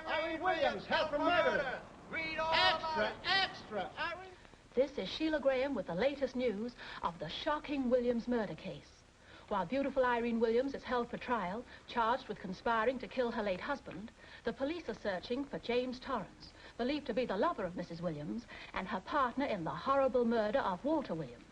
Irene Williams, held for murder. Read all extra, extra. Irene. This is Sheila Graham with the latest news of the shocking Williams murder case. While beautiful Irene Williams is held for trial, charged with conspiring to kill her late husband, the police are searching for James Torrance, believed to be the lover of Mrs. Williams and her partner in the horrible murder of Walter Williams.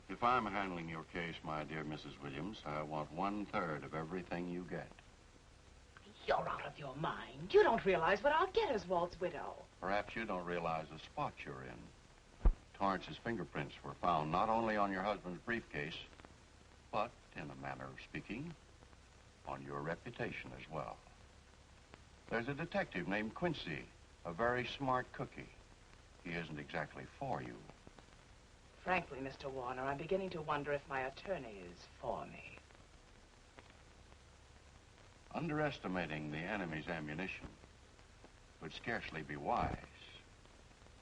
If I'm handling your case, my dear Mrs. Williams, I want 1/3 of everything you get. You're out of your mind. You don't realize what I'll get as Walt's widow. Perhaps you don't realize the spot you're in. Torrance's fingerprints were found not only on your husband's briefcase, but, in a manner of speaking, on your reputation as well. There's a detective named Quincy, a very smart cookie. He isn't exactly for you. Frankly, Mr. Warner, I'm beginning to wonder if my attorney is for me. Underestimating the enemy's ammunition would scarcely be wise.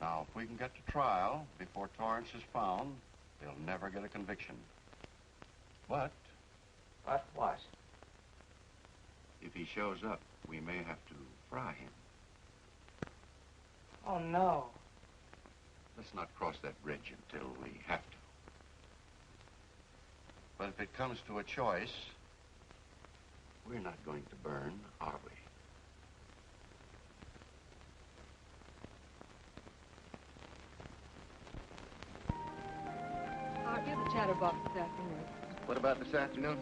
Now, if we can get to trial before Torrance is found, they'll never get a conviction. But... But what? If he shows up, we may have to fry him. Oh, no. Let's not cross that bridge until we have to. But if it comes to a choice, we're not going to burn, are we? Art, you're the chatterbox this afternoon. What about this afternoon?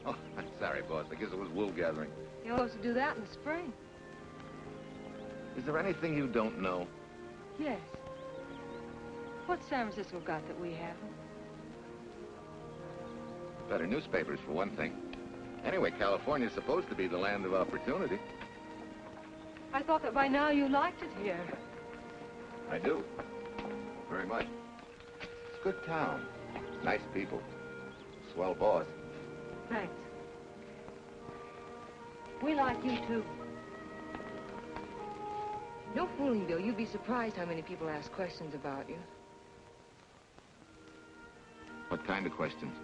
Oh, I'm sorry, boss. I guess it was wool gathering. You're supposed to do that in the spring. Is there anything you don't know? Yes. What's San Francisco got that we haven't? Better newspapers, for one thing. Anyway, California's supposed to be the land of opportunity. I thought that by now you liked it here. I do. Very much. It's a good town. Nice people. Swell boss. Thanks. We like you, too. No fooling, Bill. You'd be surprised how many people ask questions about you. What kind of questions?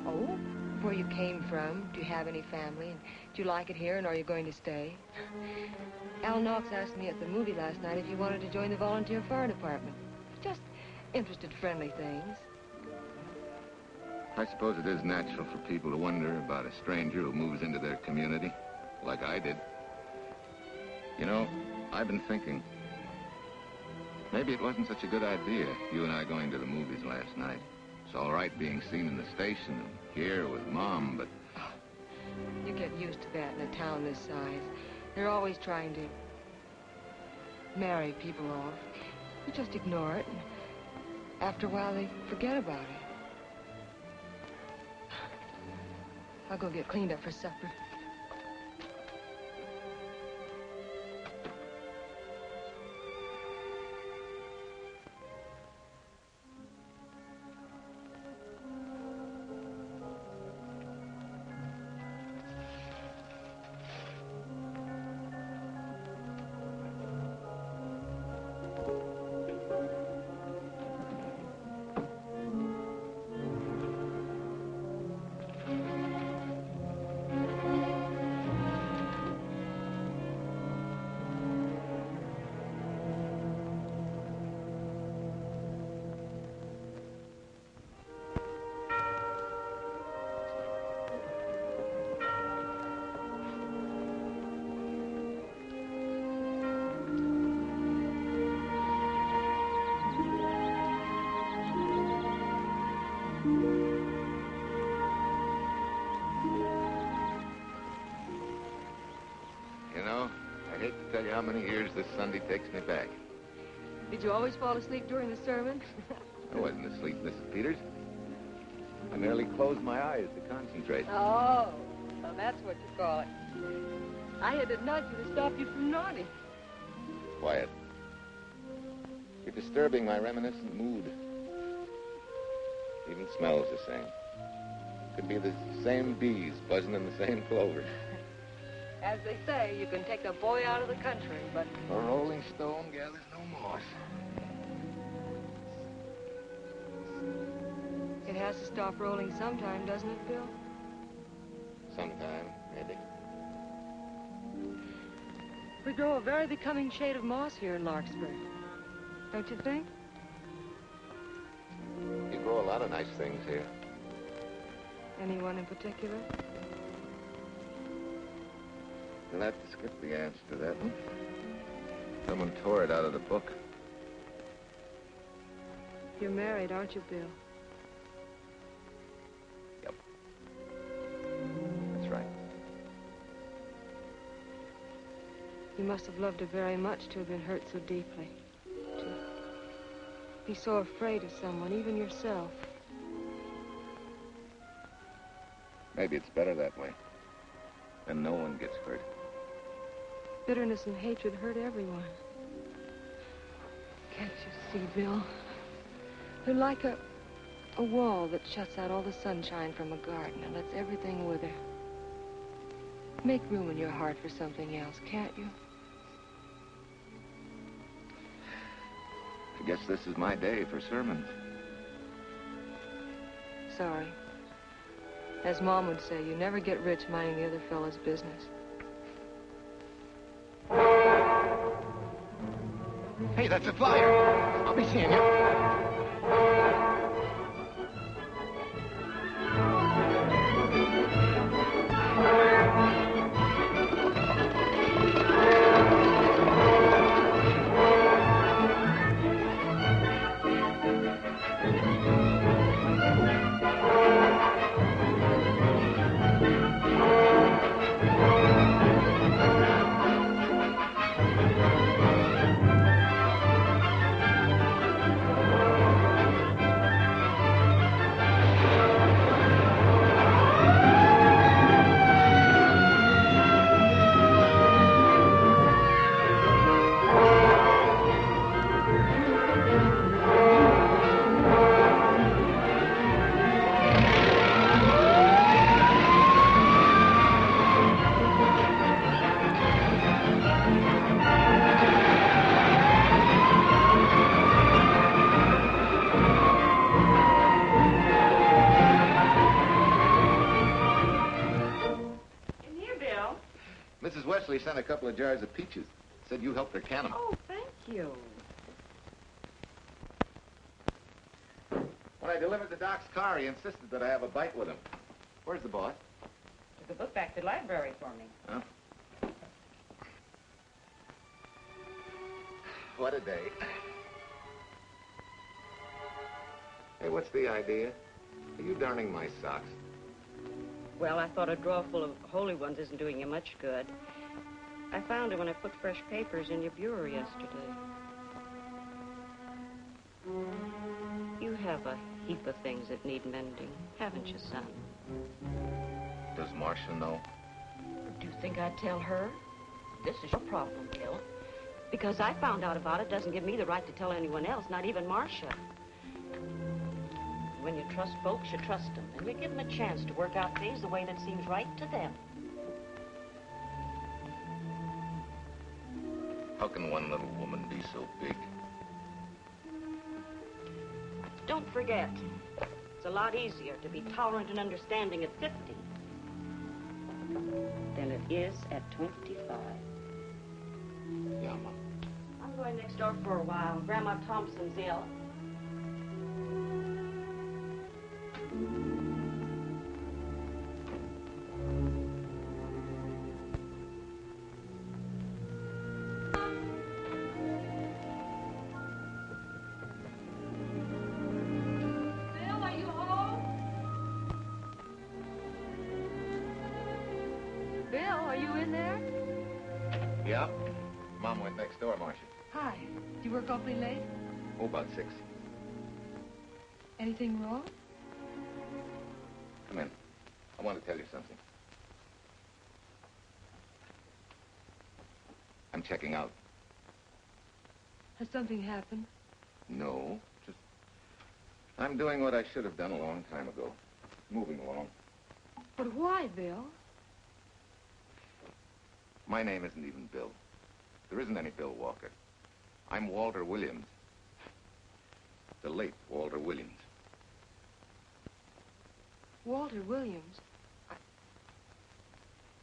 Oh, where you came from, do you have any family, and do you like it here, and are you going to stay? Al Knox asked me at the movie last night if you wanted to join the volunteer fire department. Just interested, friendly things. I suppose it is natural for people to wonder about a stranger who moves into their community, like I did. You know, I've been thinking, maybe it wasn't such a good idea, you and I going to the movies last night. It's all right being seen in the station and here with Mom, but... You get used to that in a town this size. They're always trying to marry people off. You just ignore it, and after a while they forget about it. I'll go get cleaned up for supper. Tell you how many years this Sunday takes me back. Did you always fall asleep during the sermon? I wasn't asleep, Mrs. Peters. I merely closed my eyes to concentrate. Oh, well, that's what you call it. I had to nudge you to stop you from nodding. Quiet. You're disturbing my reminiscent mood. Even smells the same. Could be the same bees buzzing in the same clover. As they say, you can take the boy out of the country, but... A rolling stone gathers no moss. It has to stop rolling sometime, doesn't it, Bill? Sometime, maybe. We grow a very becoming shade of moss here in Larkspur. Don't you think? You grow a lot of nice things here. Anyone in particular? You'll have to skip the answer to that one. Someone tore it out of the book. You're married, aren't you, Bill? Yep. That's right. You must have loved her very much to have been hurt so deeply. To be so afraid of someone, even yourself. Maybe it's better that way. Then no one gets hurt. Bitterness and hatred hurt everyone. Can't you see, Bill? They're like a wall that shuts out all the sunshine from a garden and lets everything wither. Make room in your heart for something else, can't you? I guess this is my day for sermons. Sorry. As Mom would say, you never get rich minding the other fellow's business. Hey, that's a flyer. I'll be seeing you. actually sent a couple of jars of peaches. Said you helped her can them. Oh, thank you. When I delivered the doc's car, he insisted that I have a bite with him. Where's the boss? Took the book back to the library for me. Huh? What a day. Hey, what's the idea? Are you darning my socks? Well, I thought a drawer full of holy ones isn't doing you much good. I found it when I put fresh papers in your bureau yesterday. You have a heap of things that need mending, haven't you, son? Does Marcia know? Do you think I'd tell her? This is your problem, Bill. Because I found out about it doesn't give me the right to tell anyone else, not even Marcia. When you trust folks, you trust them. And you give them a chance to work out things the way that seems right to them. How can one little woman be so big? Don't forget, it's a lot easier to be tolerant and understanding at 50 than it is at 25. Yeah, Mom. I'm going next door for a while. Grandma Thompson's ill. Bill, are you home? Bill, are you in there? Yeah? Mom went next door, Marcia. Hi. Do you work awfully late? Oh, about 6. Anything wrong? Come in. I want to tell you something. I'm checking out. Has something happened? No, just... I'm doing what I should have done a long time ago. Moving along. But why, Bill? My name isn't even Bill. There isn't any Bill Walker. I'm Walter Williams. The late Walter Williams. Walter Williams?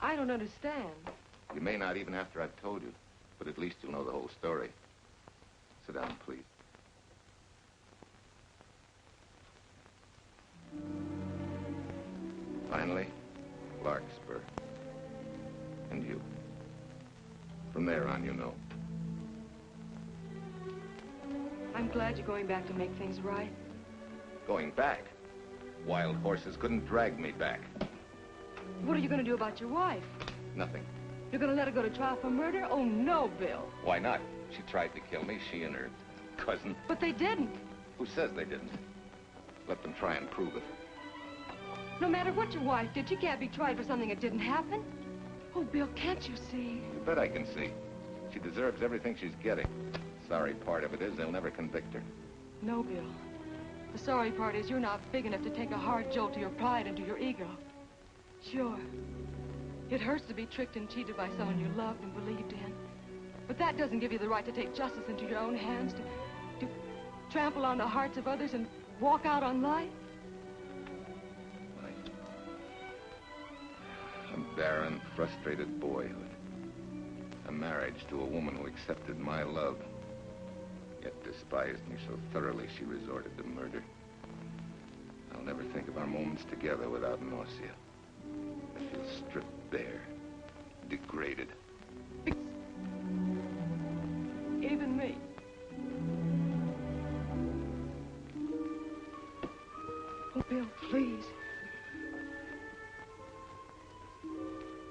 I don't understand. You may not even after I've told you, but at least you'll know the whole story. Sit down, please. Finally, Larkspur. And you. From there on, you know. I'm glad you're going back to make things right. Going back? Wild horses couldn't drag me back. What are you going to do about your wife? Nothing. You're going to let her go to trial for murder? Oh, no, Bill. Why not? She tried to kill me, she and her cousin. But they didn't. Who says they didn't? Let them try and prove it. No matter what your wife did, she can't be tried for something that didn't happen. Oh, Bill, can't you see? You bet I can see. She deserves everything she's getting. Sorry part of it is they'll never convict her. No, Bill. The sorry part is you're not big enough to take a hard jolt to your pride and to your ego. Sure. It hurts to be tricked and cheated by someone you loved and believed in. But that doesn't give you the right to take justice into your own hands, to trample on the hearts of others and walk out on life. A barren, frustrated boyhood. A marriage to a woman who accepted my love, yet despised me so thoroughly she resorted to murder. I'll never think of our moments together without nausea. I feel stripped bare, degraded. Even me. Oh, Bill, please.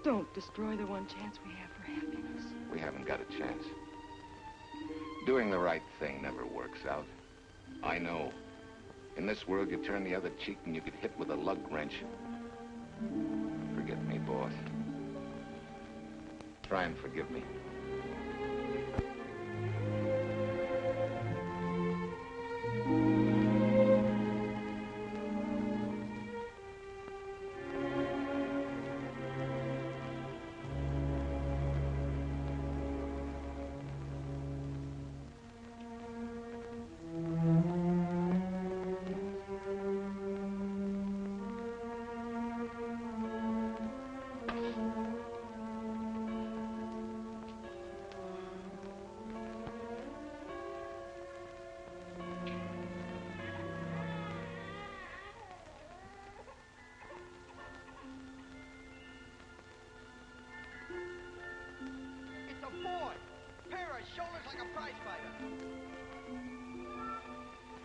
Don't destroy the one chance we have for happiness. We haven't got a chance. Doing the right thing never works out. I know. In this world, you turn the other cheek and you get hit with a lug wrench. Forget me, boss. Try and forgive me. like a prize fighter.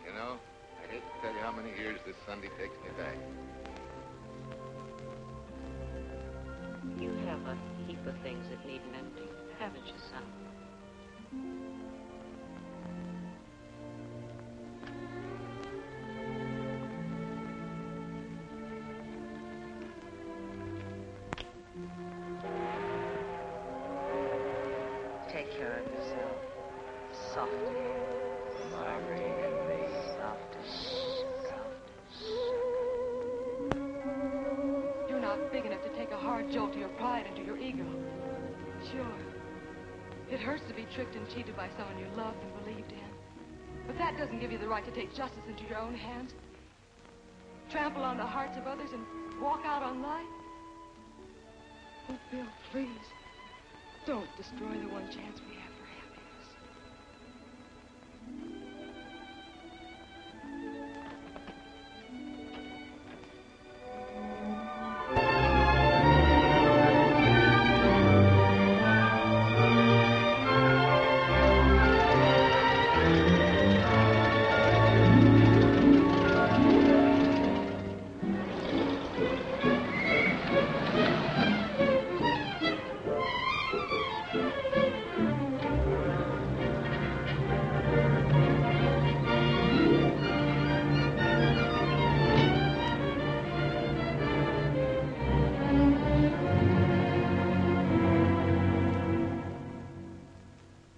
You know, I hate to tell you how many years this Sunday takes me back. You have a heap of things that need mending, haven't you, son? Take care of yourself. Softly. Margaret and me. You're not big enough to take a hard jolt to your pride and to your ego. Sure. It hurts to be tricked and cheated by someone you loved and believed in. But that doesn't give you the right to take justice into your own hands. Trample on the hearts of others and walk out on life. Oh, Bill, please. Don't destroy the one chance we have for happiness.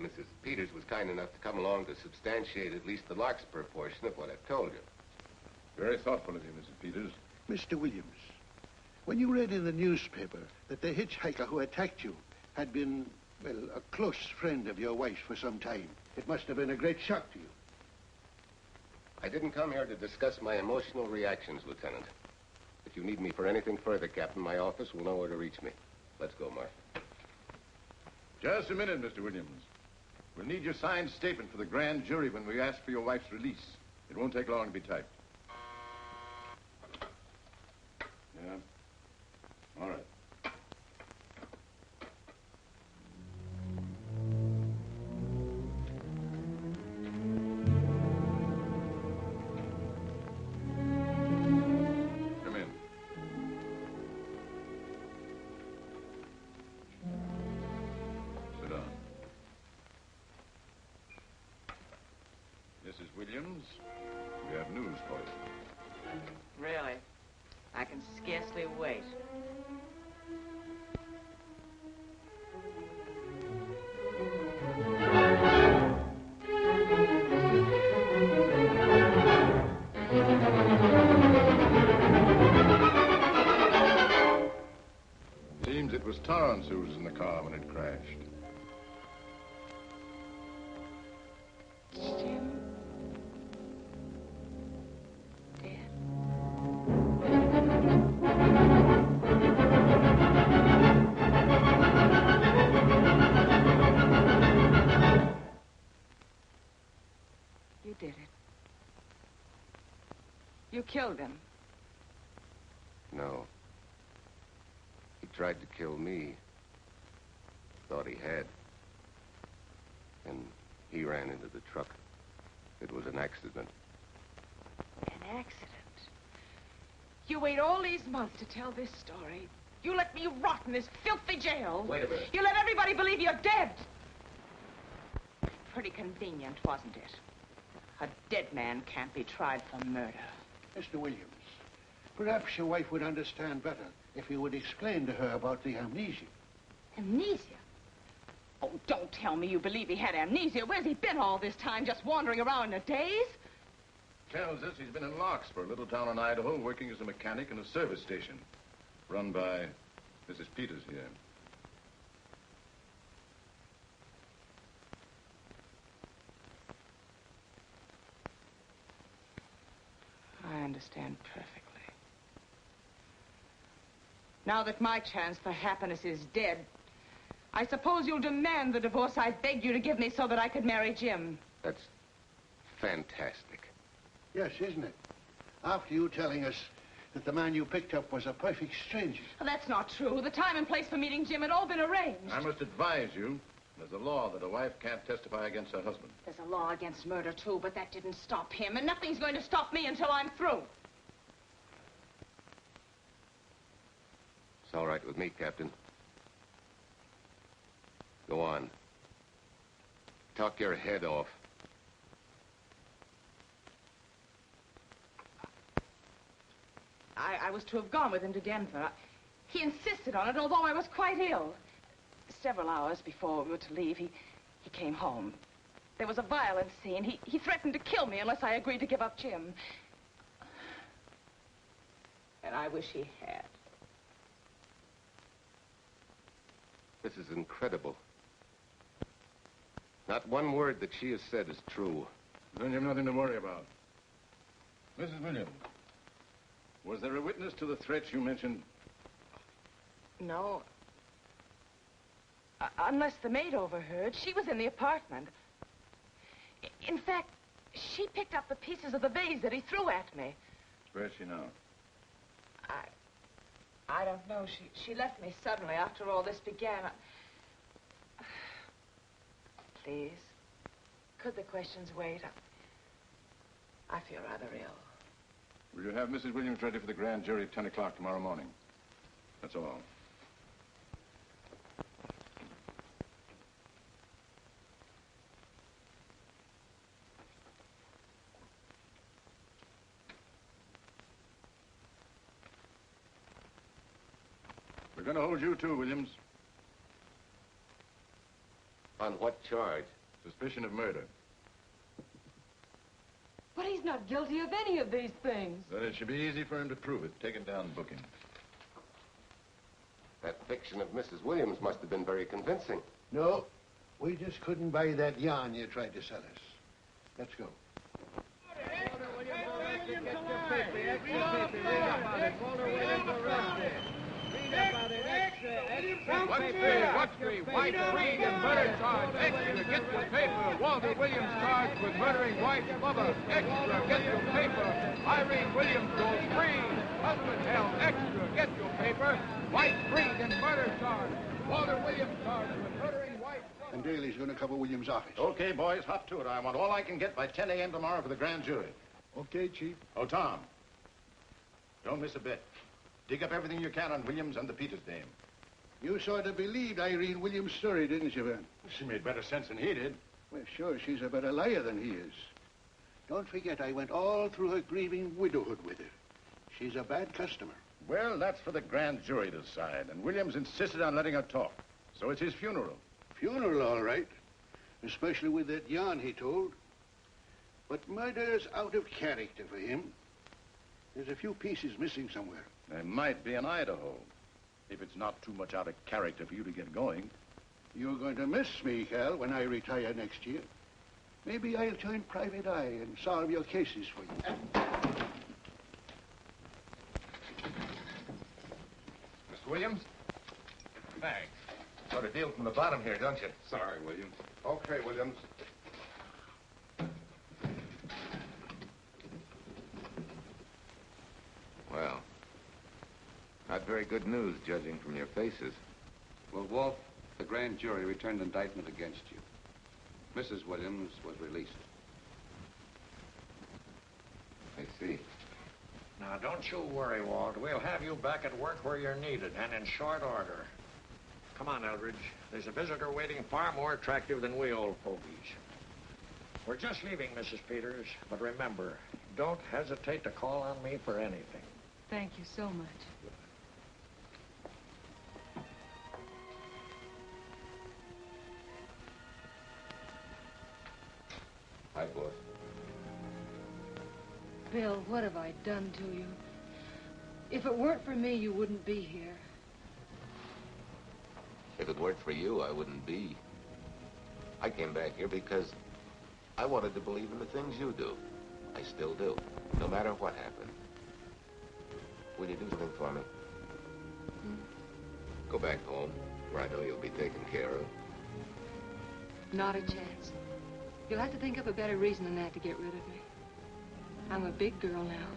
Mrs. Peters was kind enough to come along to substantiate at least the Larkspur portion of what I've told you. Very thoughtful of you, Mrs. Peters. Mr. Williams, when you read in the newspaper that the hitchhiker who attacked you had been, well, a close friend of your wife's for some time, it must have been a great shock to you. I didn't come here to discuss my emotional reactions, Lieutenant. If you need me for anything further, Captain, my office will know where to reach me. Let's go, Mark. Just a minute, Mr. Williams. We'll need your signed statement for the grand jury when we ask for your wife's release. It won't take long to be typed. Yeah? All right. Come in. Sit down. Mrs. Williams, we have news for you. Really? I can scarcely wait. Seems it was Torrance who was in the car when it crashed. Jim? You did it. You killed him. No. He tried to kill me. Thought he had. And he ran into the truck. It was an accident. An accident? You wait all these months to tell this story. You let me rot in this filthy jail. Wait a minute. You let everybody believe you're dead. Pretty convenient, wasn't it? A dead man can't be tried for murder. Mr. Williams, perhaps your wife would understand better if you would explain to her about the amnesia. Amnesia? Oh, don't tell me you believe he had amnesia. Where's he been all this time, just wandering around in a daze? Tells us he's been in Larkspur, a little town in Idaho, working as a mechanic in a service station. Run by Mrs. Peters here. I understand perfectly. Now that my chance for happiness is dead, I suppose you'll demand the divorce I begged you to give me so that I could marry Jim. That's fantastic. Yes, isn't it? After you telling us that the man you picked up was a perfect stranger. Well, that's not true. The time and place for meeting Jim had all been arranged. I must advise you There's a law that a wife can't testify against her husband. There's a law against murder, too, but that didn't stop him, and nothing's going to stop me until I'm through. It's all right with me, Captain. Go on. Talk your head off. I was to have gone with him to Denver. He insisted on it, although I was quite ill. Several hours before we were to leave, he came home. There was a violent scene. He threatened to kill me unless I agreed to give up Jim. And I wish he had. This is incredible. Not one word that she has said is true. Then you have nothing to worry about. Mrs. Williams, was there a witness to the threats you mentioned? No. Unless the maid overheard. She was in the apartment. In fact, she picked up the pieces of the vase that he threw at me. Where is she now? I don't know. She left me suddenly after all this began. Please, could the questions wait? I feel rather ill. Will you have Mrs. Williams ready for the grand jury at 10 o'clock tomorrow morning? That's all. We're going to hold you too, Williams. On what charge? Suspicion of murder. But he's not guilty of any of these things. Then it should be easy for him to prove it. Take it down and book him. That fiction of Mrs. Williams must have been very convincing. No, we just couldn't buy that yarn you tried to sell us. Let's go. What's three? White, freed, and murder charge. Extra, get your paper. Walter Williams charged with murdering wife's lover. Extra, get your paper. Irene Williams goes free. Husband held. Extra, get your paper. White, freed, and murder charge. Walter Williams charged with murdering wife's lover. And Daly's going to cover Williams' office. Okay, boys, hop to it. I want all I can get by 10 a.m. tomorrow for the grand jury. Okay, Chief. Oh, Tom, don't miss a bit. Dig up everything you can on Williams and the Peters dame. You sort of believed Irene Williams' story, didn't you, Ben? She made better sense than he did. Well, sure, she's a better liar than he is. Don't forget, I went all through her grieving widowhood with her. She's a bad customer. Well, that's for the grand jury to decide, and Williams insisted on letting her talk. So it's his funeral. Funeral, all right. Especially with that yarn he told. But murder's out of character for him. There's a few pieces missing somewhere. There might be in Idaho, if it's not too much out of character for you to get going. You're going to miss me, Cal, when I retire next year. Maybe I'll join Private Eye and solve your cases for you. Mr. Williams? Thanks. Sort of deal from the bottom here, don't you? Sorry, Williams. Okay, Williams. Well, not very good news, judging from your faces. Well, Wharf, the grand jury returned indictment against you. Mrs. Williams was released. I see. Now, don't you worry, Walt. We'll have you back at work where you're needed, and in short order. Come on, Eldridge. There's a visitor waiting far more attractive than we old fogies. We're just leaving, Mrs. Peters, but remember, don't hesitate to call on me for anything. Thank you so much. Hi, boss. Bill, what have I done to you? If it weren't for me, you wouldn't be here. If it weren't for you, I wouldn't be. I came back here because I wanted to believe in the things you do. I still do, no matter what happened. Will you do something for me? Go back home, where I know you'll be taken care of. Not a chance. You'll have to think up a better reason than that to get rid of me. I'm a big girl now.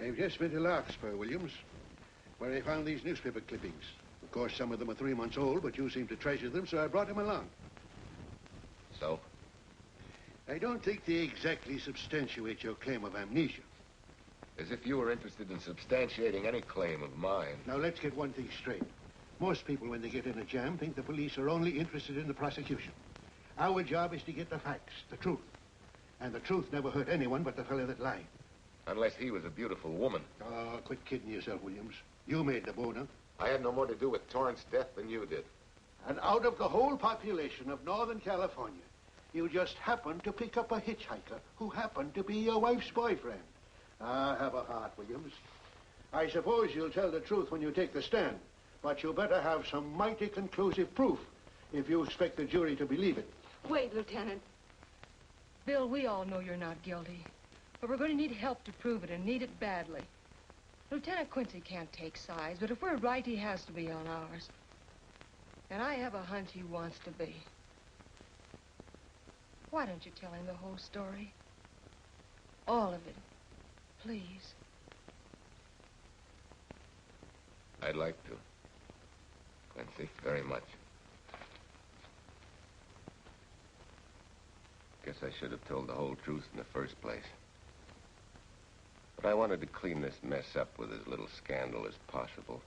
I've just been to Larkspur, Williams, where I found these newspaper clippings. Of course, some of them are 3 months old, but you seem to treasure them, so I brought them along. So? I don't think they exactly substantiate your claim of amnesia. As if you were interested in substantiating any claim of mine. Now, let's get one thing straight. Most people, when they get in a jam, think the police are only interested in the prosecution. Our job is to get the facts, the truth. And the truth never hurt anyone but the fellow that lied. Unless he was a beautiful woman. Oh, quit kidding yourself, Williams. You made the boner. I had no more to do with Torrance's death than you did. And out of the whole population of Northern California, you just happened to pick up a hitchhiker who happened to be your wife's boyfriend. Ah, have a heart, Williams. I suppose you'll tell the truth when you take the stand, but you better have some mighty conclusive proof if you expect the jury to believe it. Wait, Lieutenant. Bill, we all know you're not guilty, but we're going to need help to prove it, and need it badly. Lieutenant Quincy can't take sides, but if we're right, he has to be on ours. And I have a hunch he wants to be. Why don't you tell him the whole story? All of it. Please. I'd like to. Quincy, very much. Guess I should have told the whole truth in the first place. But I wanted to clean this mess up with as little scandal as possible.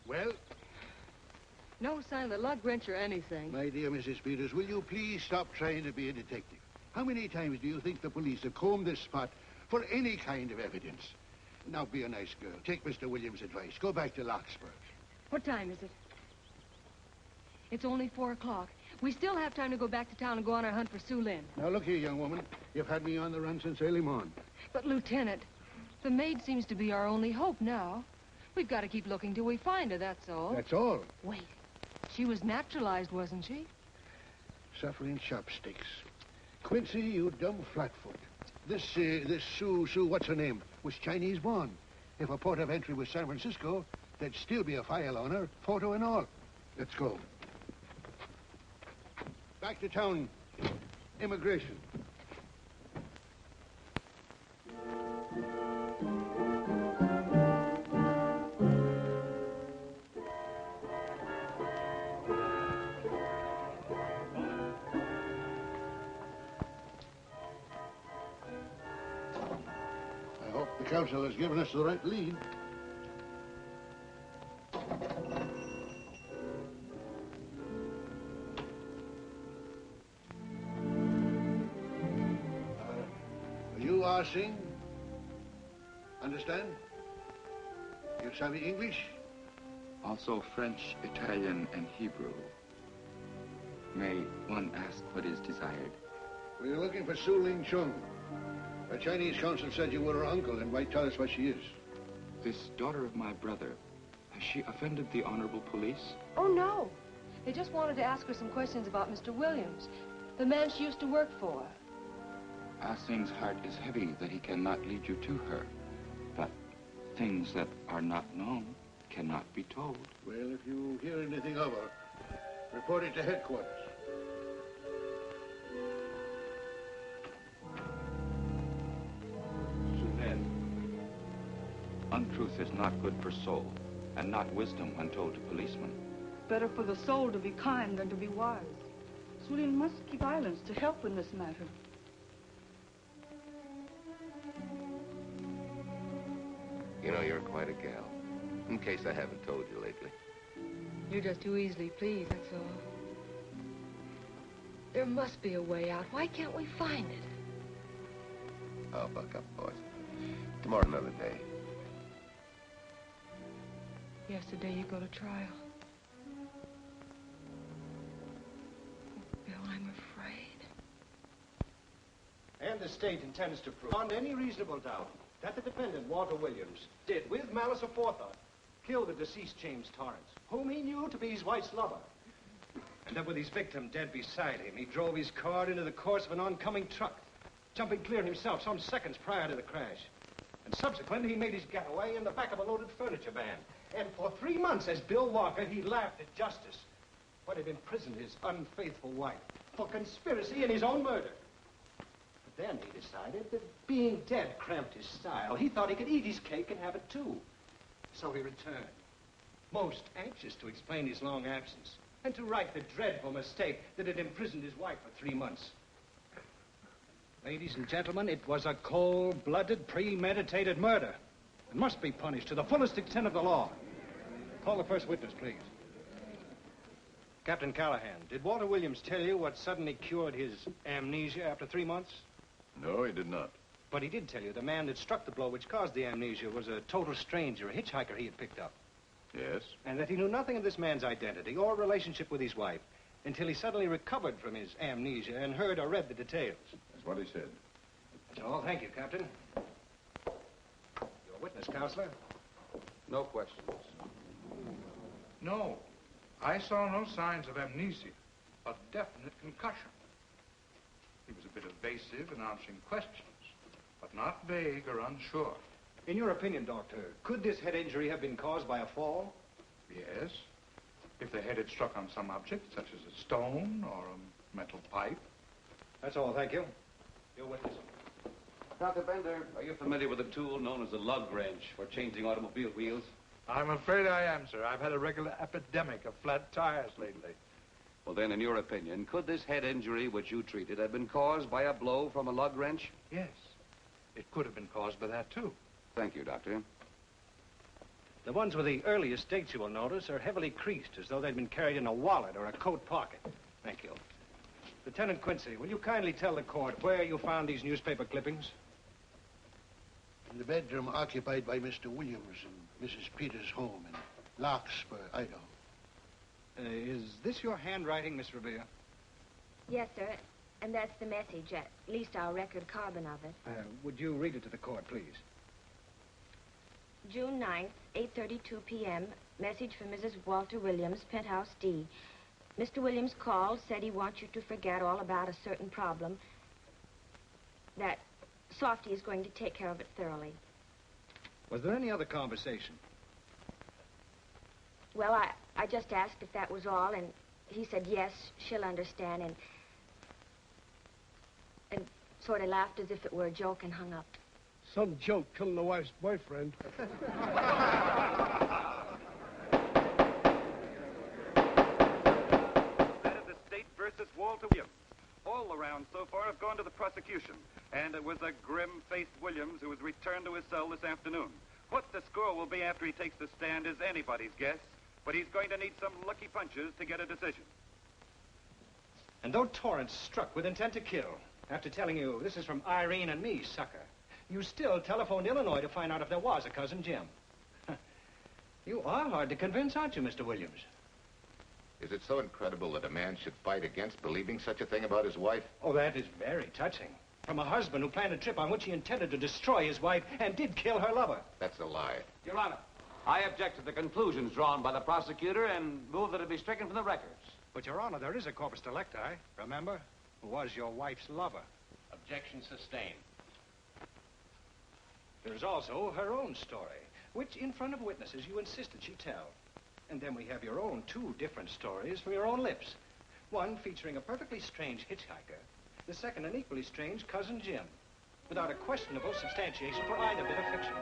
Well? No sign of the lug wrench or anything. My dear Mrs. Peters, will you please stop trying to be a detective? How many times do you think the police have combed this spot for any kind of evidence? Now, be a nice girl. Take Mr. Williams' advice. Go back to Larkspur. What time is it? It's only 4 o'clock. We still have time to go back to town and go on our hunt for Sue Lynn. Now, look here, young woman. You've had me on the run since early morning. But, Lieutenant, the maid seems to be our only hope now. We've got to keep looking till we find her, that's all. That's all? Wait. She was naturalized, wasn't she? Suffering chopsticks. Quincy, you dumb flatfoot. This Sue, what's her name, was Chinese born. If a port of entry was San Francisco, there'd still be a file on her, photo and all. Let's go. Back to town. Immigration. The council has given us the right lead. You are sing? Understand? You savvy English? Also French, Italian, and Hebrew. May one ask what is desired? We're looking for Su Ling Chung. The Chinese consul said you were her uncle and might tell us what she is. This daughter of my brother, has she offended the honorable police? Oh, no. They just wanted to ask her some questions about Mr. Williams, the man she used to work for. Ah Sing's heart is heavy that he cannot lead you to her. But things that are not known cannot be told. Well, if you hear anything of her, report it to headquarters. Untruth is not good for soul, and not wisdom when told to policemen. Better for the soul to be kind than to be wise. Su Lin must keep silence to help in this matter. You know, you're quite a gal. In case I haven't told you lately. You're just too easily pleased, that's all. There must be a way out. Why can't we find it? Oh, buck up, boys. Tomorrow, another day. Yesterday you go to trial. Bill, I'm afraid. And the state intends to prove, beyond any reasonable doubt, that the defendant, Walter Williams, did, with malice aforethought, kill the deceased James Torrance, whom he knew to be his wife's lover. And that with his victim dead beside him, he drove his car into the course of an oncoming truck, jumping clear himself some seconds prior to the crash. And subsequently, he made his getaway in the back of a loaded furniture van. And for 3 months, as Bill Walker, he laughed at justice. What had imprisoned his unfaithful wife for conspiracy in his own murder. But then he decided that being dead cramped his style. He thought he could eat his cake and have it too. So he returned, most anxious to explain his long absence and to right the dreadful mistake that had imprisoned his wife for 3 months. Ladies and gentlemen, it was a cold-blooded, premeditated murder and must be punished to the fullest extent of the law. Call the first witness, please. Captain Callahan, did Walter Williams tell you what suddenly cured his amnesia after 3 months? No, he did not. But he did tell you the man that struck the blow which caused the amnesia was a total stranger, a hitchhiker he had picked up. Yes? And that he knew nothing of this man's identity or relationship with his wife until he suddenly recovered from his amnesia and heard or read the details. That's what he said. That's all. Thank you, Captain. Your witness, Counselor. No questions. No. I saw no signs of amnesia, a definite concussion. He was a bit evasive in answering questions, but not vague or unsure. In your opinion, Doctor, could this head injury have been caused by a fall? Yes. If the head had struck on some object, such as a stone or a metal pipe. That's all, thank you. Your witness. Dr. Bender, are you familiar with a tool known as a lug wrench for changing automobile wheels? I'm afraid I am, sir. I've had a regular epidemic of flat tires lately. Well, then, in your opinion, could this head injury which you treated have been caused by a blow from a lug wrench? Yes. It could have been caused by that, too. Thank you, Doctor. The ones with the earliest dates, you will notice, are heavily creased, as though they'd been carried in a wallet or a coat pocket. Thank you. Lieutenant Quincy, will you kindly tell the court where you found these newspaper clippings? In the bedroom occupied by Mr. Williams and Mrs. Peters' home in Larkspur, Idaho. Is this your handwriting, Miss Revere? Yes, sir. And that's the message, at least our record carbon of it. Would you read it to the court, please? June 9th, 8:32 p.m. Message for Mrs. Walter Williams, Penthouse D. Mr. Williams called, said he wants you to forget all about a certain problem. That Softy is going to take care of it thoroughly. Was there any other conversation? Well, I just asked if that was all, and he said yes, she'll understand, and sort of laughed as if it were a joke and hung up. Some joke killing the wife's boyfriend. That is the state versus Walter Williams. All the rounds so far have gone to the prosecution, and it was a grim-faced Williams who was returned to his cell this afternoon. What the score will be after he takes the stand is anybody's guess, but he's going to need some lucky punches to get a decision. And though Torrance struck with intent to kill, after telling you this is from Irene and me, sucker, you still telephoned Illinois to find out if there was a cousin Jim. You are hard to convince, aren't you, Mr. Williams? Is it so incredible that a man should fight against believing such a thing about his wife? Oh, that is very touching. From a husband who planned a trip on which he intended to destroy his wife and did kill her lover. That's a lie. Your Honor, I object to the conclusions drawn by the prosecutor and move that it be stricken from the records. But, Your Honor, there is a corpus delicti, remember? Who was your wife's lover. Objection sustained. There's also her own story, which, in front of witnesses, you insisted she tell. And then we have your own two different stories from your own lips. One featuring a perfectly strange hitchhiker, the second an equally strange cousin Jim, without a questionable substantiation for either bit of fiction.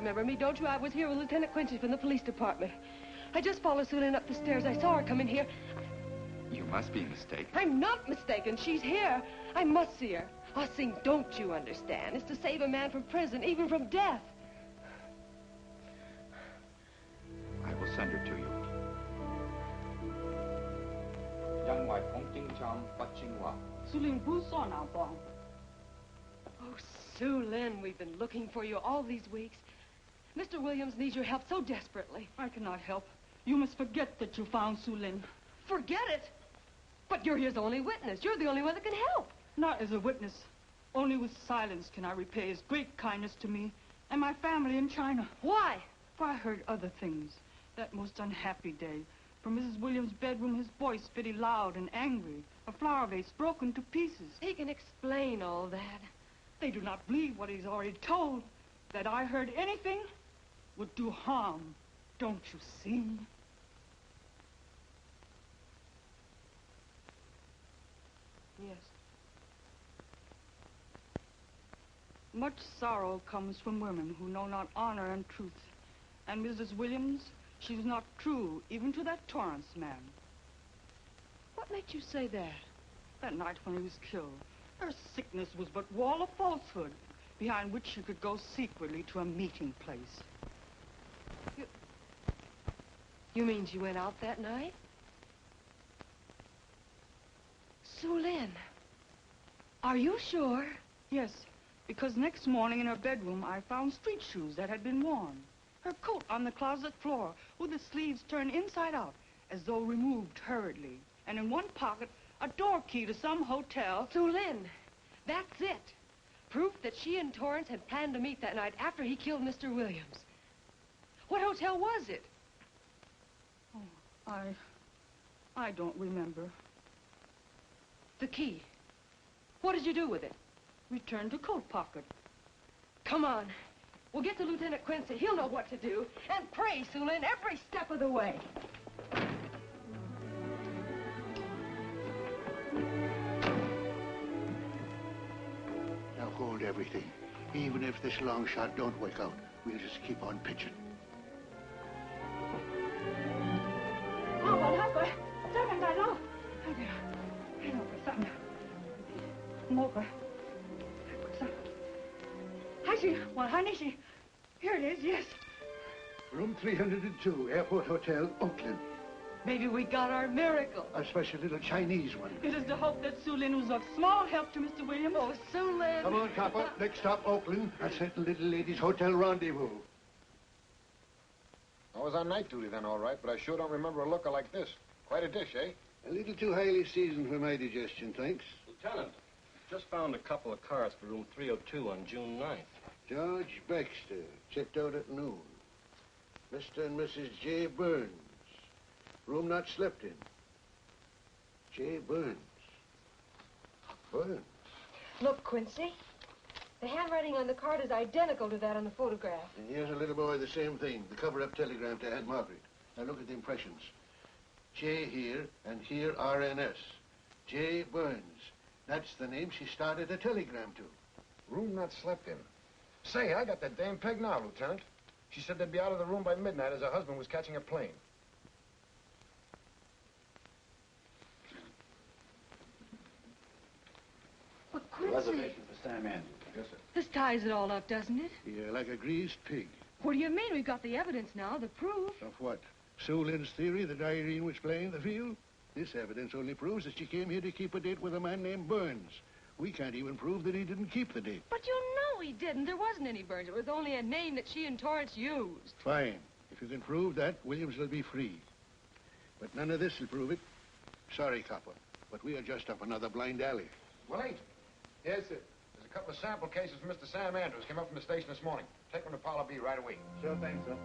remember me, don't you? I was here with Lieutenant Quincy from the police department. I just followed Sue Lynn up the stairs. I saw her come in here. You must be mistaken. I'm not mistaken. She's here. I must see her. Our thing, don't you understand, is to save a man from prison, even from death. I will send her to you. Oh, Sue Lynn, we've been looking for you all these weeks. Mr. Williams needs your help so desperately. I cannot help. You must forget that you found Sue Lynn. Forget it? But you're his only witness. You're the only one that can help. Not as a witness. Only with silence can I repay his great kindness to me and my family in China. Why? For I heard other things. That most unhappy day. From Mrs. Williams' bedroom, his voice very loud and angry. A flower vase broken to pieces. He can explain all that. They do not believe what he's already told. That I heard anything would do harm. Don't you see? Yes. Much sorrow comes from women who know not honor and truth. And Mrs. Williams, she was not true even to that Torrance man. What made you say that? That night when he was killed, her sickness was but wall of falsehood, behind which she could go secretly to a meeting place. You mean she went out that night? Sue Lynn, are you sure? Yes, because next morning in her bedroom I found street shoes that had been worn. Her coat on the closet floor with the sleeves turned inside out as though removed hurriedly. And in one pocket, a door key to some hotel. Sue Lynn, that's it. Proof that she and Torrance had planned to meet that night after he killed Mr. Williams. What hotel was it? Oh, I don't remember. The key. What did you do with it? Returned to coat pocket. Come on. We'll get to Lieutenant Quincy. He'll know what to do. And pray, Sue Lynn, every step of the way. Now hold everything. Even if this long shot don't work out, we'll just keep on pitching. Here it is, yes. Room 302, Airport Hotel, Oakland. Maybe we got our miracle. A special little Chinese one. It is to hope that Sue Lynn was of small help to Mr. Williams. Oh, Sue Lynn. Come on, copper. Next stop, Oakland. That's that little lady's hotel rendezvous. I was on night duty then, all right, but I sure don't remember a looker like this. Quite a dish, eh? A little too highly seasoned for my digestion, thanks. Lieutenant, just found a couple of cars for room 302 on June 9th. George Baxter, checked out at noon. Mr. and Mrs. J. Burns. Room not slept in. J. Burns. Burns. Look, Quincy. The handwriting on the card is identical to that on the photograph. And here's a little boy, the same thing. The cover-up telegram to Aunt Margaret. Now look at the impressions. J here, and here RNS. J. Burns. That's the name she started a telegram to. Room not slept in. Say, I got that dame pegged now, Lieutenant. She said they'd be out of the room by midnight as her husband was catching a plane. But Quincy... Reservation for Sam Andrews. Yes, sir. This ties it all up, doesn't it? Yeah, like a greased pig. What do you mean? We've got the evidence now, the proof. Of what? Sue Lynn's theory that Irene was playing the field? This evidence only proves that she came here to keep a date with a man named Burns. We can't even prove that he didn't keep the date. But you know he didn't. There wasn't any Burns. It was only a name that she and Torrance used. Fine. If you can prove that, Williams will be free. But none of this will prove it. Sorry, copper, but we are just up another blind alley. Well, ain't. Yes, sir. There's a couple of sample cases from Mr. Sam Andrews. Came up from the station this morning. Take them to Parlor B right away. Sure thing, sir.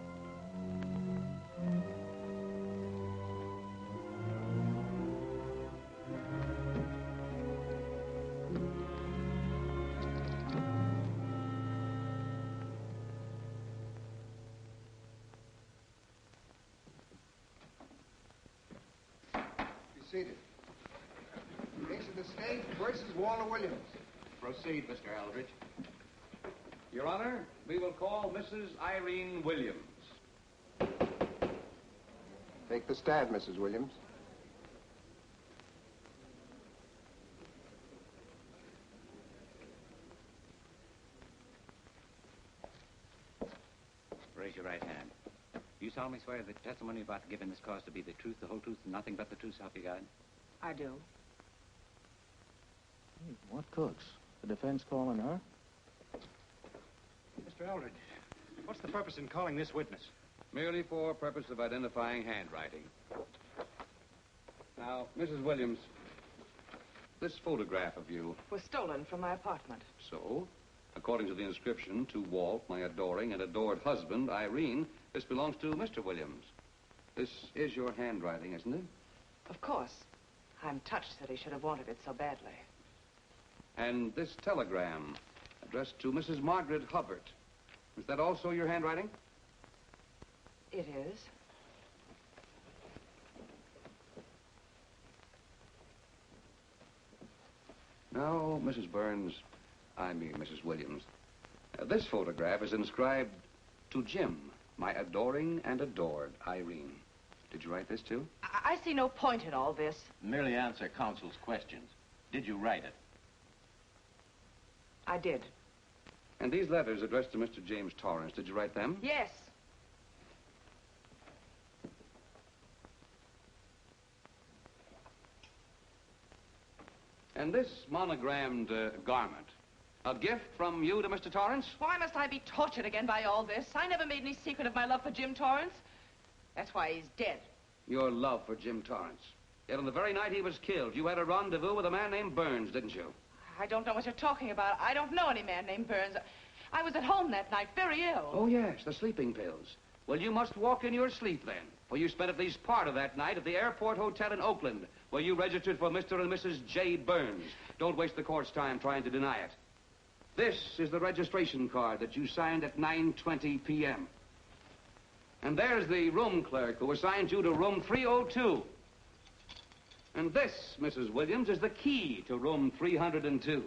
Seated. Case of the state versus Walter Williams. Proceed, Mr. Aldrich. Your Honor, we will call Mrs. Irene Williams. Take the stand, Mrs. Williams. Raise your right hand. Do you solemnly swear that the testimony you're about to give in this cause to be the truth, the whole truth, and nothing but the truth, so help you God? I do. What cooks? The defense calling her? Mr. Eldridge, what's the purpose in calling this witness? Merely for purpose of identifying handwriting. Now, Mrs. Williams, this photograph of you... Was stolen from my apartment. So, according to the inscription, to Walt, my adoring and adored husband, Irene, this belongs to Mr. Williams. This is your handwriting, isn't it? Of course. I'm touched that he should have wanted it so badly. And this telegram, addressed to Mrs. Margaret Hubbard, is that also your handwriting? It is. Now, Mrs. Burns, I mean Mrs. Williams, this photograph is inscribed to Jim, my adoring and adored Irene. Did you write this, too? I see no point in all this. Merely answer counsel's questions. Did you write it? I did. And these letters addressed to Mr. James Torrance, did you write them? Yes. And this monogrammed garment, a gift from you to Mr. Torrance? Why must I be tortured again by all this? I never made any secret of my love for Jim Torrance. That's why he's dead. Your love for Jim Torrance. Yet on the very night he was killed, you had a rendezvous with a man named Burns, didn't you? I don't know what you're talking about. I don't know any man named Burns. I was at home that night, very ill. Oh, yes, the sleeping pills. Well, you must walk in your sleep then, for you spent at least part of that night at the Airport Hotel in Oakland, where you registered for Mr. and Mrs. J. Burns. Don't waste the court's time trying to deny it. This is the registration card that you signed at 9:20 p.m. And there's the room clerk who assigned you to room 302. And this, Mrs. Williams, is the key to room 302,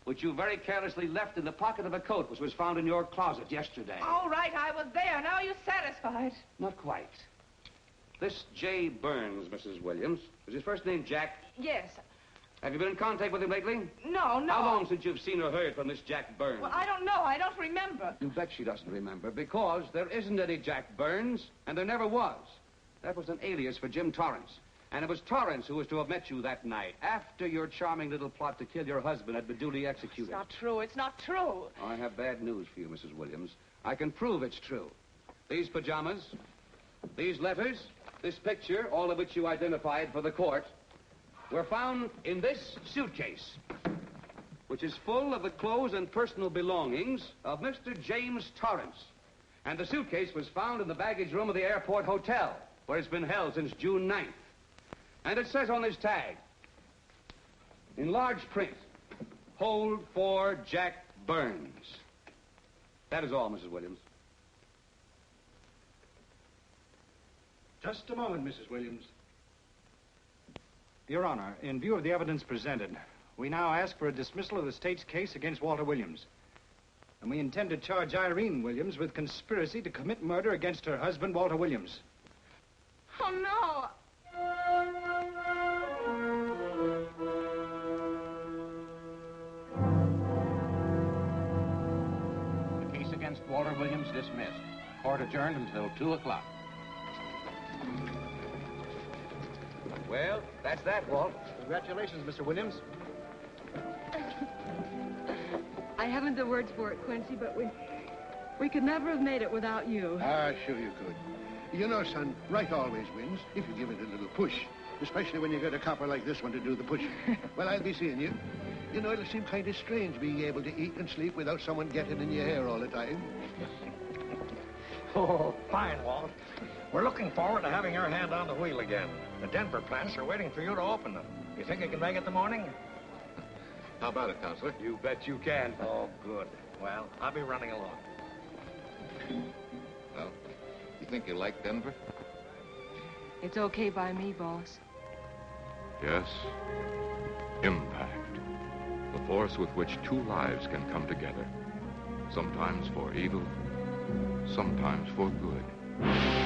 which you very carelessly left in the pocket of a coat which was found in your closet yesterday. All right, I was there. Now you're satisfied. Not quite. This J. Burns, Mrs. Williams, is his first name Jack? Yes. Have you been in contact with him lately? No. How long since you've seen or heard from this Jack Burns? Well, I don't know. I don't remember. You bet she doesn't remember, because there isn't any Jack Burns, and there never was. That was an alias for Jim Torrance. And it was Torrance who was to have met you that night, after your charming little plot to kill your husband had been duly executed. It's not true. It's not true. I have bad news for you, Mrs. Williams. I can prove it's true. These pajamas, these letters, this picture, all of which you identified for the court, were found in this suitcase, which is full of the clothes and personal belongings of Mr. James Torrance. And the suitcase was found in the baggage room of the Airport Hotel, where it's been held since June 9th. And it says on this tag, in large print, hold for Jack Burns. That is all, Mrs. Williams. Just a moment, Mrs. Williams. Your Honor, in view of the evidence presented, we now ask for a dismissal of the state's case against Walter Williams. And we intend to charge Irene Williams with conspiracy to commit murder against her husband, Walter Williams. Oh, no. The case against Walter Williams dismissed. Court adjourned until 2 o'clock. Well, that's that, Walt. Congratulations, Mr. Williams. I haven't the words for it, Quincy, but we could never have made it without you. Ah, sure you could. You know, son, right always wins if you give it a little push, especially when you get a copper like this one to do the pushing. Well, I'll be seeing you. You know, it'll seem kind of strange being able to eat and sleep without someone getting in your hair all the time. Oh, fine, Walt. We're looking forward to having your hand on the wheel again. The Denver plants are waiting for you to open them. You think you can make it in the morning? How about it, Counselor? You bet you can. Oh, good. Well, I'll be running along. Well, you think you like Denver? It's okay by me, boss. Yes. Impact. The force with which two lives can come together. Sometimes for evil, sometimes for good.